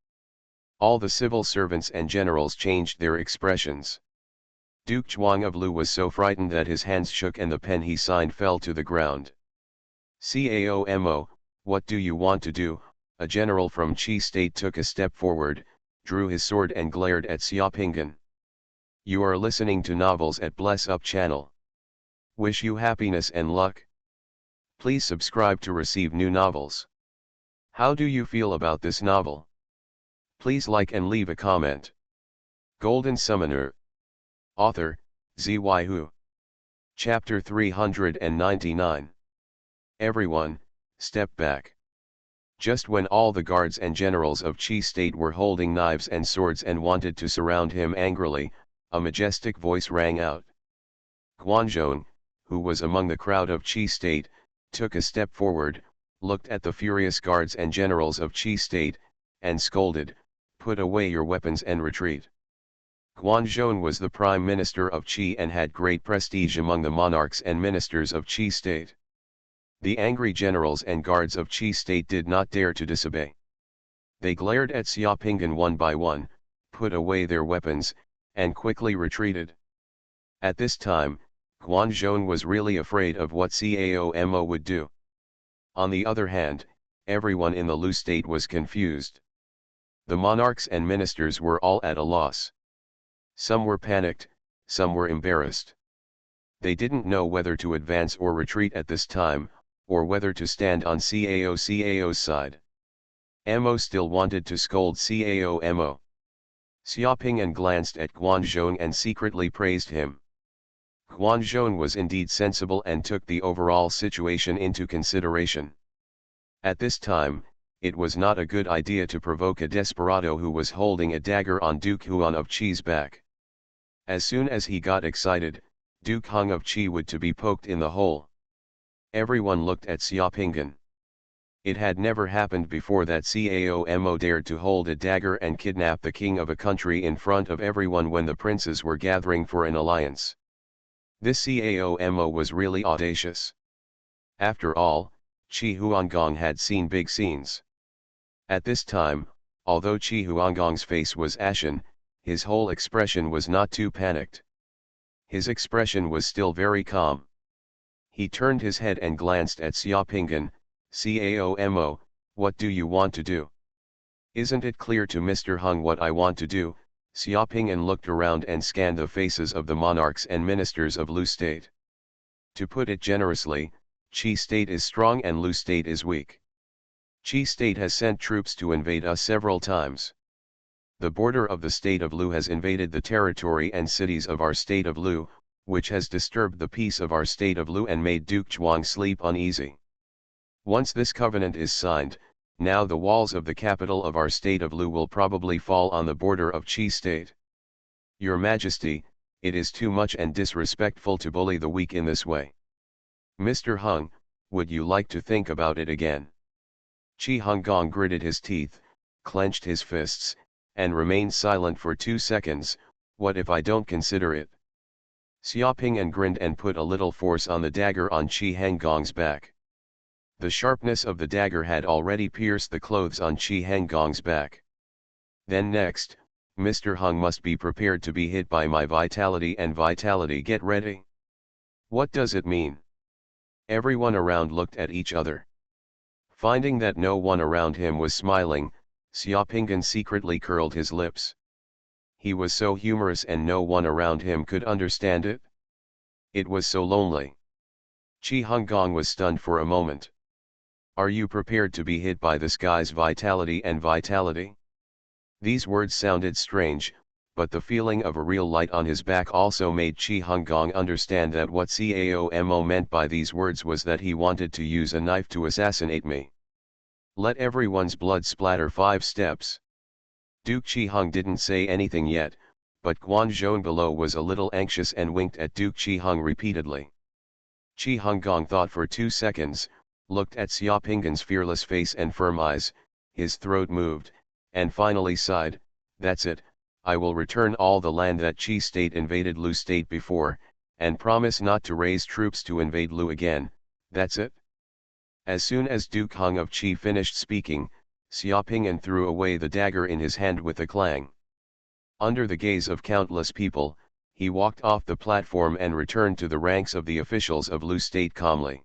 Speaker 1: All the civil servants and generals changed their expressions. Duke Zhuang of Lu was so frightened that his hands shook and the pen he signed fell to the ground. Caomo, what do you want to do? A general from Qi state took a step forward, drew his sword and glared at Xiaopinggan. You are listening to novels at Bless Up channel. Wish you happiness and luck. Please subscribe to receive new novels. How do you feel about this novel? Please like and leave a comment. Golden Summoner. Author, Xuanhuan. Chapter 399. Everyone, step back. Just when all the guards and generals of Qi state were holding knives and swords and wanted to surround him angrily, a majestic voice rang out. Xuanhuan, who was among the crowd of Qi state, took a step forward, looked at the furious guards and generals of Qi state, and scolded, "Put away your weapons and retreat." Xuanhuan was the prime minister of Qi and had great prestige among the monarchs and ministers of Qi state. The angry generals and guards of Qi state did not dare to disobey. They glared at Xiaopinggan one by one, put away their weapons, and quickly retreated. At this time, Xuanhuan was really afraid of what Caomo would do. On the other hand, everyone in the Lu state was confused. The monarchs and ministers were all at a loss. Some were panicked, some were embarrassed. They didn't know whether to advance or retreat at this time, or whether to stand on Cao's side. Mo still wanted to scold Caomo. Xiaopinggan glanced at Xuanhuan and secretly praised him. Xuanhuan was indeed sensible and took the overall situation into consideration. At this time, it was not a good idea to provoke a desperado who was holding a dagger on Duke Huan of Qi's back. As soon as he got excited, Duke Hung of Qi would to be poked in the hole. Everyone looked at Xiaopinggan. It had never happened before that Caomo dared to hold a dagger and kidnap the king of a country in front of everyone when the princes were gathering for an alliance. This Caomo was really audacious. After all, Qi Huanggang had seen big scenes. At this time, although Qi Huanggong's face was ashen, his whole expression was not too panicked. His expression was still very calm. He turned his head and glanced at Xiaopinggan. "Caomo, what do you want to do?" "Isn't it clear to Mr. Hung what I want to do?" Xiaopinggan looked around and scanned the faces of the monarchs and ministers of Lu state. To put it generously, Qi state is strong and Lu state is weak. Qi state has sent troops to invade us several times. The border of the state of Lu has invaded the territory and cities of our state of Lu, which has disturbed the peace of our state of Lu and made Duke Zhuang sleep uneasy. Once this covenant is signed, now the walls of the capital of our state of Lu will probably fall on the border of Qi state. Your Majesty, it is too much and disrespectful to bully the weak in this way. Mr. Hung, would you like to think about it again? Qi Honggong gritted his teeth, clenched his fists, and remained silent for 2 seconds. What if I don't consider it? Xiaopinggan grinned and put a little force on the dagger on Qi Honggong's back. The sharpness of the dagger had already pierced the clothes on Qi Honggong's back. Then next, Mr. Hung must be prepared to be hit by my vitality and vitality. Get ready. What does it mean? Everyone around looked at each other. Finding that no one around him was smiling, Xiaopinggan secretly curled his lips. He was so humorous and no one around him could understand it. It was so lonely. Qi Honggong was stunned for a moment. Are you prepared to be hit by this guy's vitality and vitality? These words sounded strange, but the feeling of a real light on his back also made Qi Honggong understand that what Cao meant by these words was that he wanted to use a knife to assassinate me. Let everyone's blood splatter 5 steps. Duke Qi Hong didn't say anything yet, but Guan Zhong below was a little anxious and winked at Duke Qi Hong repeatedly. Qi Honggong thought for 2 seconds, looked at Xiaopinggan's fearless face and firm eyes, his throat moved, and finally sighed, "That's it, I will return all the land that Qi state invaded Lu state before, and promise not to raise troops to invade Lu again, that's it." As soon as Duke Hong of Qi finished speaking, Xiaopinggan threw away the dagger in his hand with a clang. Under the gaze of countless people, he walked off the platform and returned to the ranks of the officials of Lu state calmly.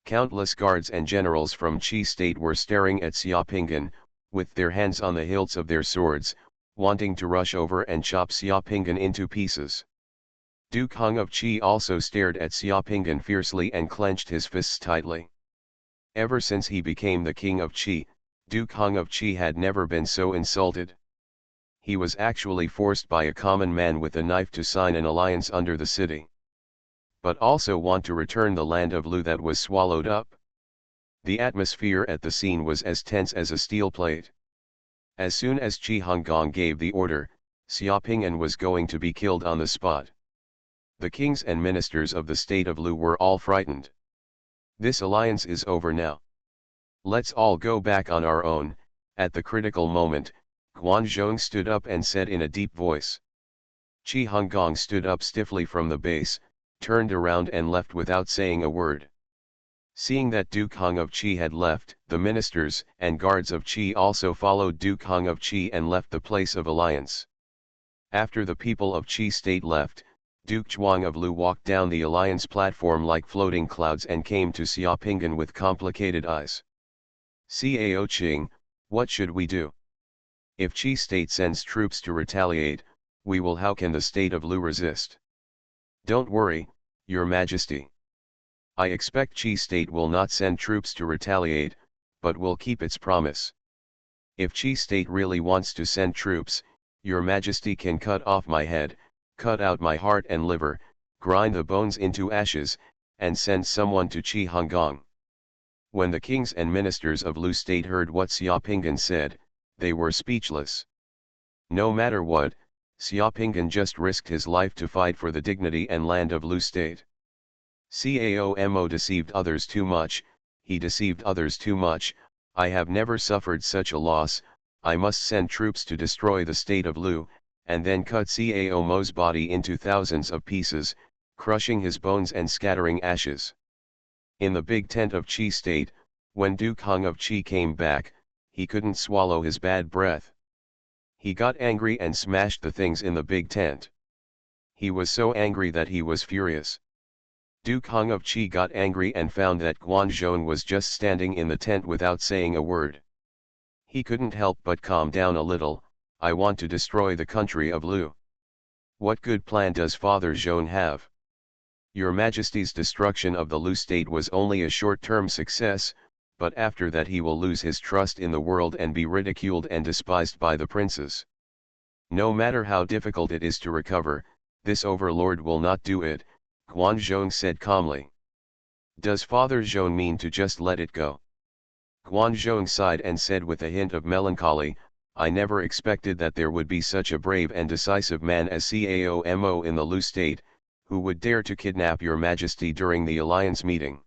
Speaker 1: Countless guards and generals from Qi state were staring at Xiaopinggan, with their hands on the hilts of their swords, wanting to rush over and chop Xiaopinggan into pieces. Duke Hong of Qi also stared at Xiaopinggan fiercely and clenched his fists tightly. Ever since he became the king of Qi, Duke Hong of Qi had never been so insulted. He was actually forced by a common man with a knife to sign an alliance under the city. But also want to return the land of Lu that was swallowed up. The atmosphere at the scene was as tense as a steel plate. As soon as Qi Honggong gave the order, Xiaopinggan was going to be killed on the spot. The kings and ministers of the state of Lu were all frightened. This alliance is over now. Let's all go back on our own. At the critical moment, Guan Zhong stood up and said in a deep voice. Qi Honggong stood up stiffly from the base, turned around and left without saying a word. Seeing that Duke Hong of Qi had left, the ministers and guards of Qi also followed Duke Hong of Qi and left the place of alliance. After the people of Qi state left, Duke Zhuang of Lu walked down the alliance platform like floating clouds and came to Xiaopinggan with complicated eyes. "Cao Qing, what should we do? If Qi state sends troops to retaliate, we will. How can the state of Lu resist?" "Don't worry, Your Majesty. I expect Qi state will not send troops to retaliate, but will keep its promise. If Qi state really wants to send troops, Your Majesty can cut off my head, cut out my heart and liver, grind the bones into ashes, and send someone to Qi Honggong." When the kings and ministers of Lu state heard what Xiaopinggan said, they were speechless. No matter what, Xiaopinggan just risked his life to fight for the dignity and land of Lu state. Cao deceived others too much, he deceived others too much. I have never suffered such a loss. I must send troops to destroy the state of Lu, and then cut Cao's body into thousands of pieces, crushing his bones and scattering ashes. In the big tent of Qi state, when Duke Hong of Qi came back, he couldn't swallow his bad breath. He got angry and smashed the things in the big tent. He was so angry that he was furious. Duke Hong of Qi got angry and found that Guan Zhong was just standing in the tent without saying a word. He couldn't help but calm down a little. "I want to destroy the country of Lu. What good plan does Father Zhong have? Your Majesty's destruction of the Lu state was only a short-term success, but after that he will lose his trust in the world and be ridiculed and despised by the princes. No matter how difficult it is to recover, this overlord will not do it," Guan Zhong said calmly. "Does Father Zhong mean to just let it go?" Guan Zhong sighed and said with a hint of melancholy, "I never expected that there would be such a brave and decisive man as Cao in the Lu state, who would dare to kidnap Your Majesty during the alliance meeting.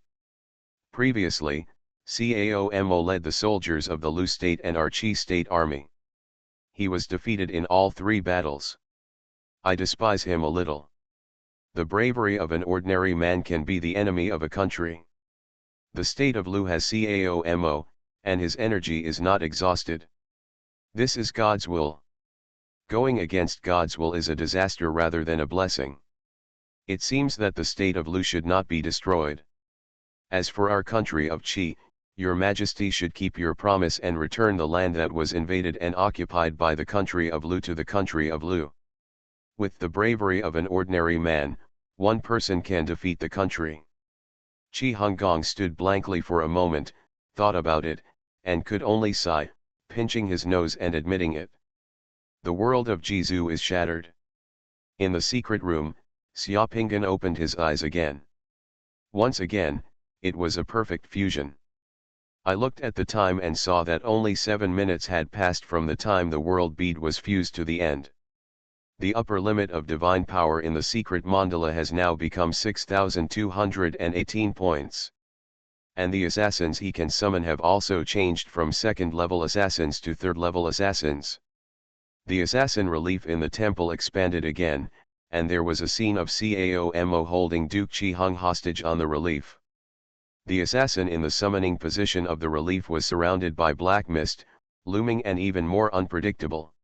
Speaker 1: Previously, Cao led the soldiers of the Lu state and our Qi state army. He was defeated in all 3 battles. I despise him a little. The bravery of an ordinary man can be the enemy of a country. The state of Lu has Cao, and his energy is not exhausted. This is God's will. Going against God's will is a disaster rather than a blessing. It seems that the state of Lu should not be destroyed. As for our country of Qi, Your Majesty should keep your promise and return the land that was invaded and occupied by the country of Lu to the country of Lu. With the bravery of an ordinary man, one person can defeat the country. Qi Hunggong stood blankly for a moment, thought about it, and could only sigh, pinching his nose and admitting it. The world of Jizu is shattered. In the secret room, Xiaopinggan opened his eyes again. Once again, it was a perfect fusion. I looked at the time and saw that only 7 minutes had passed from the time the world bead was fused to the end. The upper limit of divine power in the secret mandala has now become 6,218 points. And the assassins he can summon have also changed from second-level assassins to third-level assassins. The assassin relief in the temple expanded again, and there was a scene of Caomo holding Duke Qi Hung hostage on the relief. The assassin in the summoning position of the relief was surrounded by black mist, looming and even more unpredictable.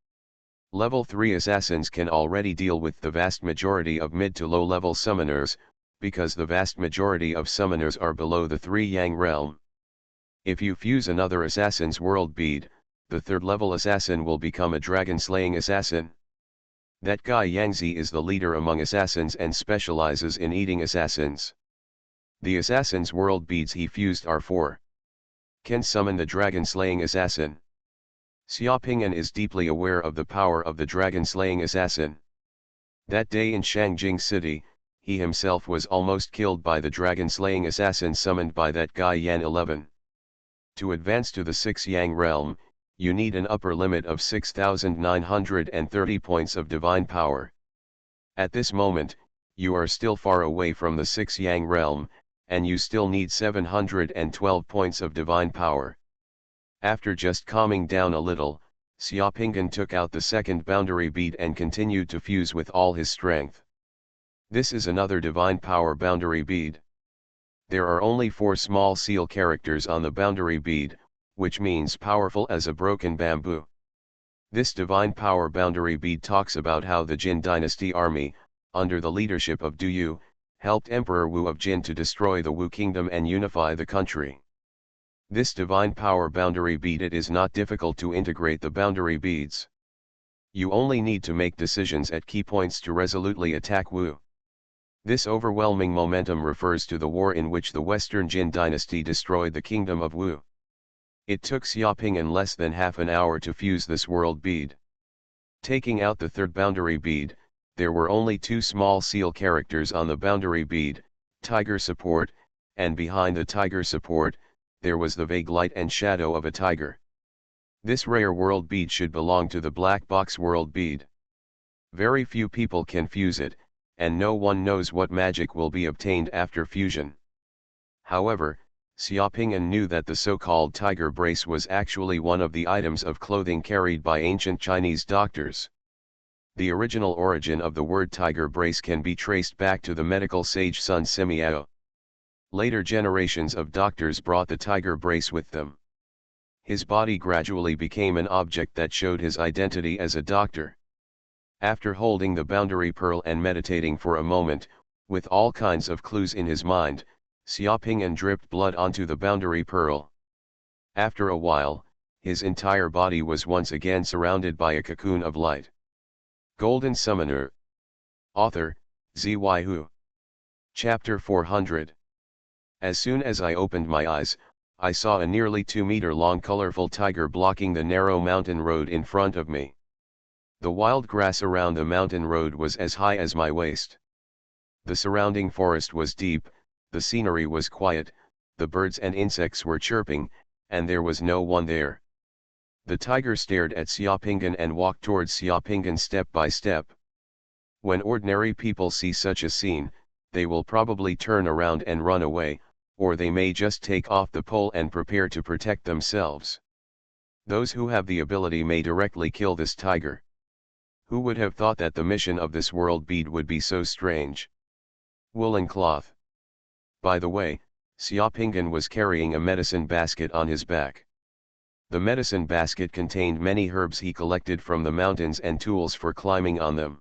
Speaker 1: Level 3 assassins can already deal with the vast majority of mid to low level summoners, because the vast majority of summoners are below the 3 Yang realm. If you fuse another assassin's world bead, the third level assassin will become a dragon slaying assassin. That guy Yangzi is the leader among assassins and specializes in eating assassins. The assassin's world beads he fused are 4. Can summon the dragon-slaying assassin. Xiaopingyan is deeply aware of the power of the dragon-slaying assassin. That day in Shangjing City, he himself was almost killed by the dragon-slaying assassin summoned by that guy Yan 11. To advance to the 6 Yang realm, you need an upper limit of 6,930 points of divine power. At this moment, you are still far away from the 6 Yang realm, and you still need 712 points of divine power. After just calming down a little, Xiaopingyan took out the second boundary bead and continued to fuse with all his strength. This is another divine power boundary bead. There are only 4 small seal characters on the boundary bead, which means powerful as a broken bamboo. This divine power boundary bead talks about how the Jin dynasty army, under the leadership of Du Yu, helped Emperor Wu of Jin to destroy the Wu kingdom and unify the country. This divine power boundary bead, it is not difficult to integrate the boundary beads. You only need to make decisions at key points to resolutely attack Wu. This overwhelming momentum refers to the war in which the Western Jin dynasty destroyed the kingdom of Wu. It took Xiaopingyan less than half an hour to fuse this world bead. Taking out the third boundary bead, there were only 2 small seal characters on the boundary bead, tiger support, and behind the tiger support, there was the vague light and shadow of a tiger. This rare world bead should belong to the black box world bead. Very few people can fuse it, and no one knows what magic will be obtained after fusion. However, Xiaopingyan knew that the so-called tiger brace was actually one of the items of clothing carried by ancient Chinese doctors. The original origin of the word tiger brace can be traced back to the medical sage Sun Simiao. Later generations of doctors brought the tiger brace with them. His body gradually became an object that showed his identity as a doctor. After holding the boundary pearl and meditating for a moment, with all kinds of clues in his mind, Xiaopingyan dripped blood onto the boundary pearl. After a while, his entire body was once again surrounded by a cocoon of light. Golden Summoner. Author, Xuanhuan. Chapter 400. As soon as I opened my eyes, I saw a nearly 2-meter-long colorful tiger blocking the narrow mountain road in front of me. The wild grass around the mountain road was as high as my waist. The surrounding forest was deep, the scenery was quiet, the birds and insects were chirping, and there was no one there. The tiger stared at Xiaopingyan and walked towards Xiaopingyan step by step. When ordinary people see such a scene, they will probably turn around and run away, or they may just take off the pole and prepare to protect themselves. Those who have the ability may directly kill this tiger. Who would have thought that the mission of this world bead would be so strange? Woolen cloth. By the way, Xiaopingyan was carrying a medicine basket on his back. The medicine basket contained many herbs he collected from the mountains and tools for climbing on them.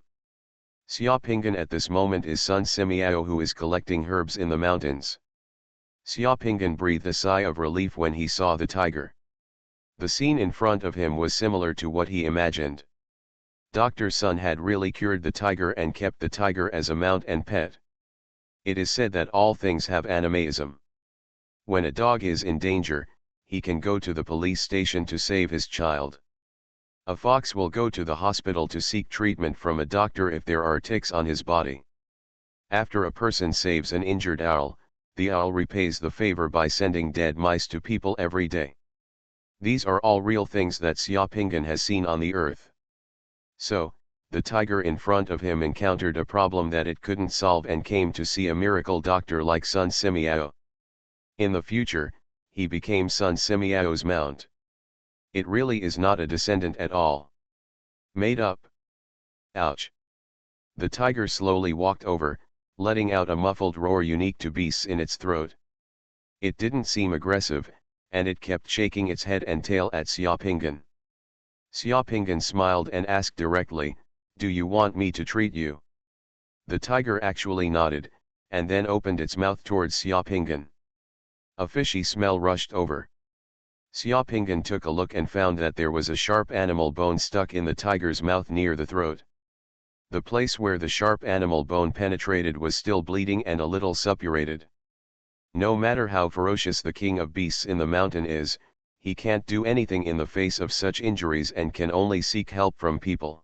Speaker 1: Xiaopingyan at this moment is Sun Simiao, who is collecting herbs in the mountains. Xiaopinggan breathed a sigh of relief when he saw the tiger. The scene in front of him was similar to what he imagined. Dr. Sun had really cured the tiger and kept the tiger as a mount and pet. It is said that all things have animism. When a dog is in danger, he can go to the police station to save his child. A fox will go to the hospital to seek treatment from a doctor if there are ticks on his body. After a person saves an injured owl, the owl repays the favor by sending dead mice to people every day. These are all real things that Xiaopinggan has seen on the earth. So, the tiger in front of him encountered a problem that it couldn't solve and came to see a miracle doctor like Sun Simiao. In the future, he became Sun Simiao's mount. It really is not a descendant at all. Made up. Ouch. The tiger slowly walked over, letting out a muffled roar unique to beasts in its throat. It didn't seem aggressive, and it kept shaking its head and tail at Xiaopinggan. Xiaopinggan smiled and asked directly, "Do you want me to treat you?" The tiger actually nodded, and then opened its mouth towards Xiaopinggan. A fishy smell rushed over. Xiaopinggan took a look and found that there was a sharp animal bone stuck in the tiger's mouth near the throat. The place where the sharp animal bone penetrated was still bleeding and a little suppurated. No matter how ferocious the king of beasts in the mountain is, he can't do anything in the face of such injuries and can only seek help from people.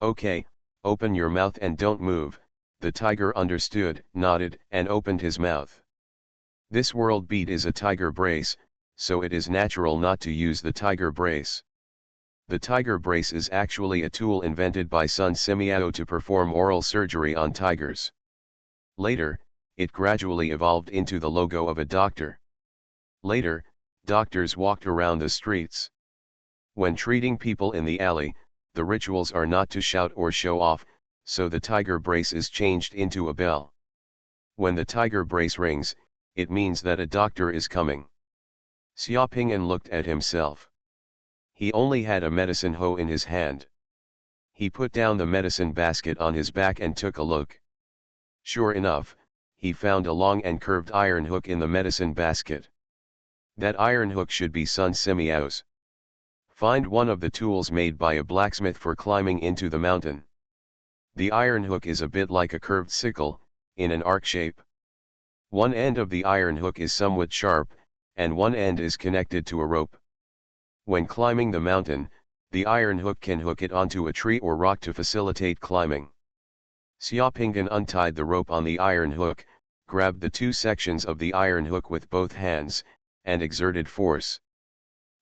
Speaker 1: "Okay, open your mouth and don't move," the tiger understood, nodded, and opened his mouth. This world beat is a tiger brace, so it is natural not to use the tiger brace. The tiger brace is actually a tool invented by Sun Simiao to perform oral surgery on tigers. Later, it gradually evolved into the logo of a doctor. Later, doctors walked around the streets. When treating people in the alley, the rituals are not to shout or show off, so the tiger brace is changed into a bell. When the tiger brace rings, it means that a doctor is coming. Xiaopinggan looked at himself. He only had a medicine hoe in his hand. He put down the medicine basket on his back and took a look. Sure enough, he found a long and curved iron hook in the medicine basket. That iron hook should be Sun Simiao's. Find one of the tools made by a blacksmith for climbing into the mountain. The iron hook is a bit like a curved sickle, in an arc shape. One end of the iron hook is somewhat sharp, and one end is connected to a rope. When climbing the mountain, the iron hook can hook it onto a tree or rock to facilitate climbing. Xiaopinggan untied the rope on the iron hook, grabbed the two sections of the iron hook with both hands, and exerted force.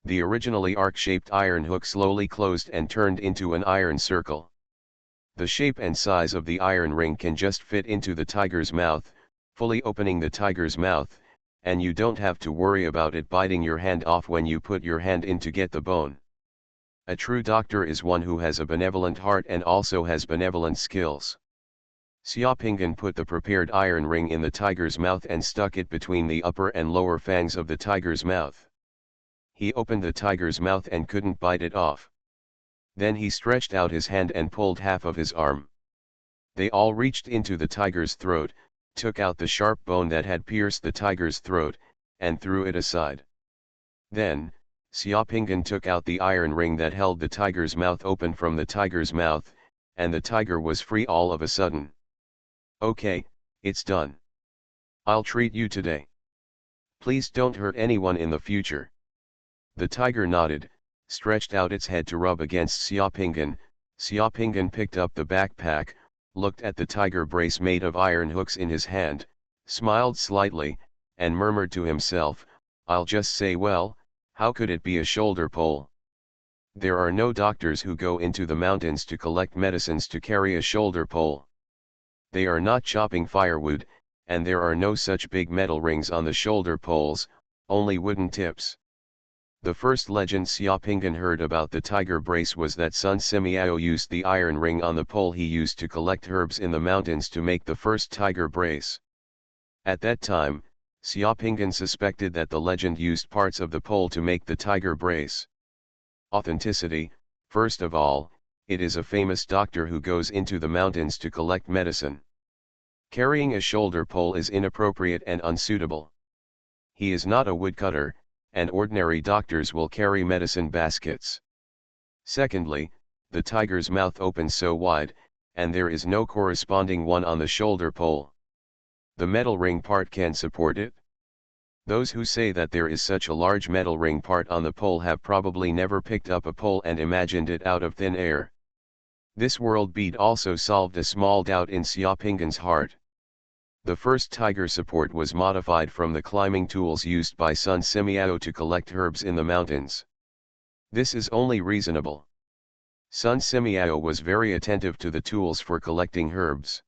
Speaker 1: The originally arc-shaped iron hook slowly closed and turned into an iron circle. The shape and size of the iron ring can just fit into the tiger's mouth, fully opening the tiger's mouth, and you don't have to worry about it biting your hand off when you put your hand in to get the bone. A true doctor is one who has a benevolent heart and also has benevolent skills. Xiaopinggan put the prepared iron ring in the tiger's mouth and stuck it between the upper and lower fangs of the tiger's mouth. He opened the tiger's mouth and couldn't bite it off. Then he stretched out his hand and pulled half of his arm. They all reached into the tiger's throat, took out the sharp bone that had pierced the tiger's throat, and threw it aside. Then, Xiaopinggan took out the iron ring that held the tiger's mouth open from the tiger's mouth, and the tiger was free all of a sudden. "Okay, it's done. I'll treat you today. Please don't hurt anyone in the future." The tiger nodded, stretched out its head to rub against Xiaopinggan. Xiaopinggan picked up the backpack, looked at the tiger brace made of iron hooks in his hand, smiled slightly, and murmured to himself, "I'll just say, well, how could it be a shoulder pole? There are no doctors who go into the mountains to collect medicines to carry a shoulder pole. They are not chopping firewood, and there are no such big metal rings on the shoulder poles, only wooden tips." The first legend Xiaopinggan heard about the tiger brace was that Sun Simiao used the iron ring on the pole he used to collect herbs in the mountains to make the first tiger brace. At that time, Xiaopinggan suspected that the legend used parts of the pole to make the tiger brace. Authenticity: first of all, it is a famous doctor who goes into the mountains to collect medicine. Carrying a shoulder pole is inappropriate and unsuitable. He is not a woodcutter, and ordinary doctors will carry medicine baskets. Secondly, the tiger's mouth opens so wide, and there is no corresponding one on the shoulder pole. The metal ring part can support it. Those who say that there is such a large metal ring part on the pole have probably never picked up a pole and imagined it out of thin air. This world bead also solved a small doubt in Xiaoping's heart. The first tiger support was modified from the climbing tools used by Sun Simiao to collect herbs in the mountains. This is only reasonable. Sun Simiao was very attentive to the tools for collecting herbs.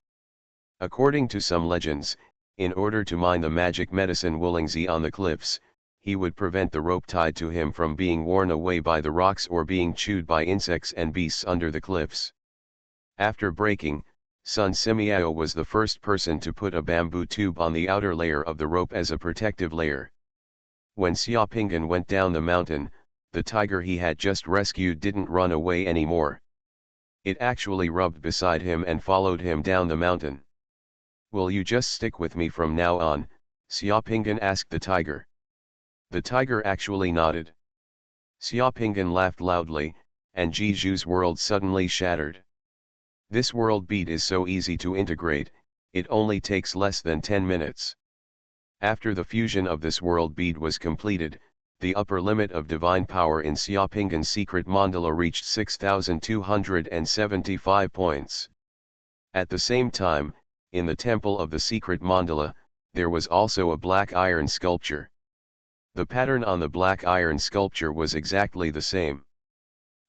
Speaker 1: According to some legends, in order to mine the magic medicine Wulingzi on the cliffs, he would prevent the rope tied to him from being worn away by the rocks or being chewed by insects and beasts under the cliffs. After breaking, Sun Simiao was the first person to put a bamboo tube on the outer layer of the rope as a protective layer. When Xiaoping'an went down the mountain, the tiger he had just rescued didn't run away anymore. It actually rubbed beside him and followed him down the mountain. "Will you just stick with me from now on?" Xiaoping'an asked the tiger. The tiger actually nodded. Xiaoping'an laughed loudly, and Jizhu's world suddenly shattered. This world bead is so easy to integrate, it only takes less than 10 minutes. After the fusion of this world bead was completed, the upper limit of divine power in Xiaoping'an's secret mandala reached 6,275 points. At the same time, in the temple of the secret mandala, there was also a black iron sculpture. The pattern on the black iron sculpture was exactly the same.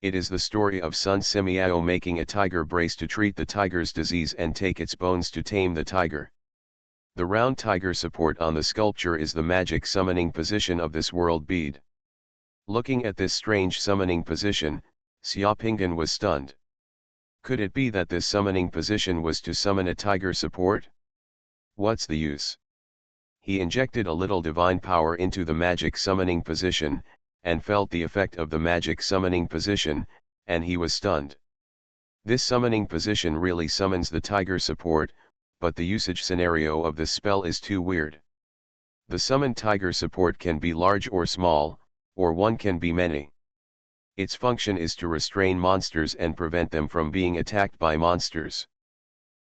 Speaker 1: It is the story of Sun Simiao making a tiger brace to treat the tiger's disease and take its bones to tame the tiger. The round tiger support on the sculpture is the magic summoning position of this world bead. Looking at this strange summoning position, Xiaoping'an was stunned. Could it be that this summoning position was to summon a tiger support? What's the use? He injected a little divine power into the magic summoning position, and felt the effect of the magic summoning position, and he was stunned. This summoning position really summons the tiger support, but the usage scenario of this spell is too weird. The summoned tiger support can be large or small, or one can be many. Its function is to restrain monsters and prevent them from being attacked by monsters.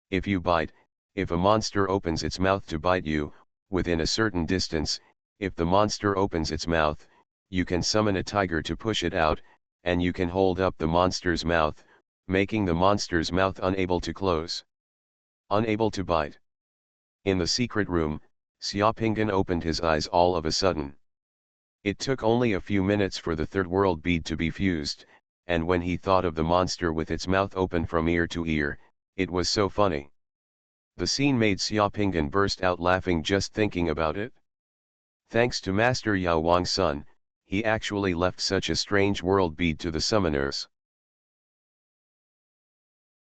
Speaker 1: If you bite, if a monster opens its mouth to bite you, within a certain distance, if the monster opens its mouth, you can summon a tiger to push it out, and you can hold up the monster's mouth, making the monster's mouth unable to close. Unable to bite. In the secret room, Xiaoping'an opened his eyes all of a sudden. It took only a few minutes for the third world bead to be fused, and when he thought of the monster with its mouth open from ear to ear, it was so funny. The scene made Xiaoping'an burst out laughing just thinking about it. Thanks to Master Yao Wang's son, he actually left such a strange world bead to the summoners.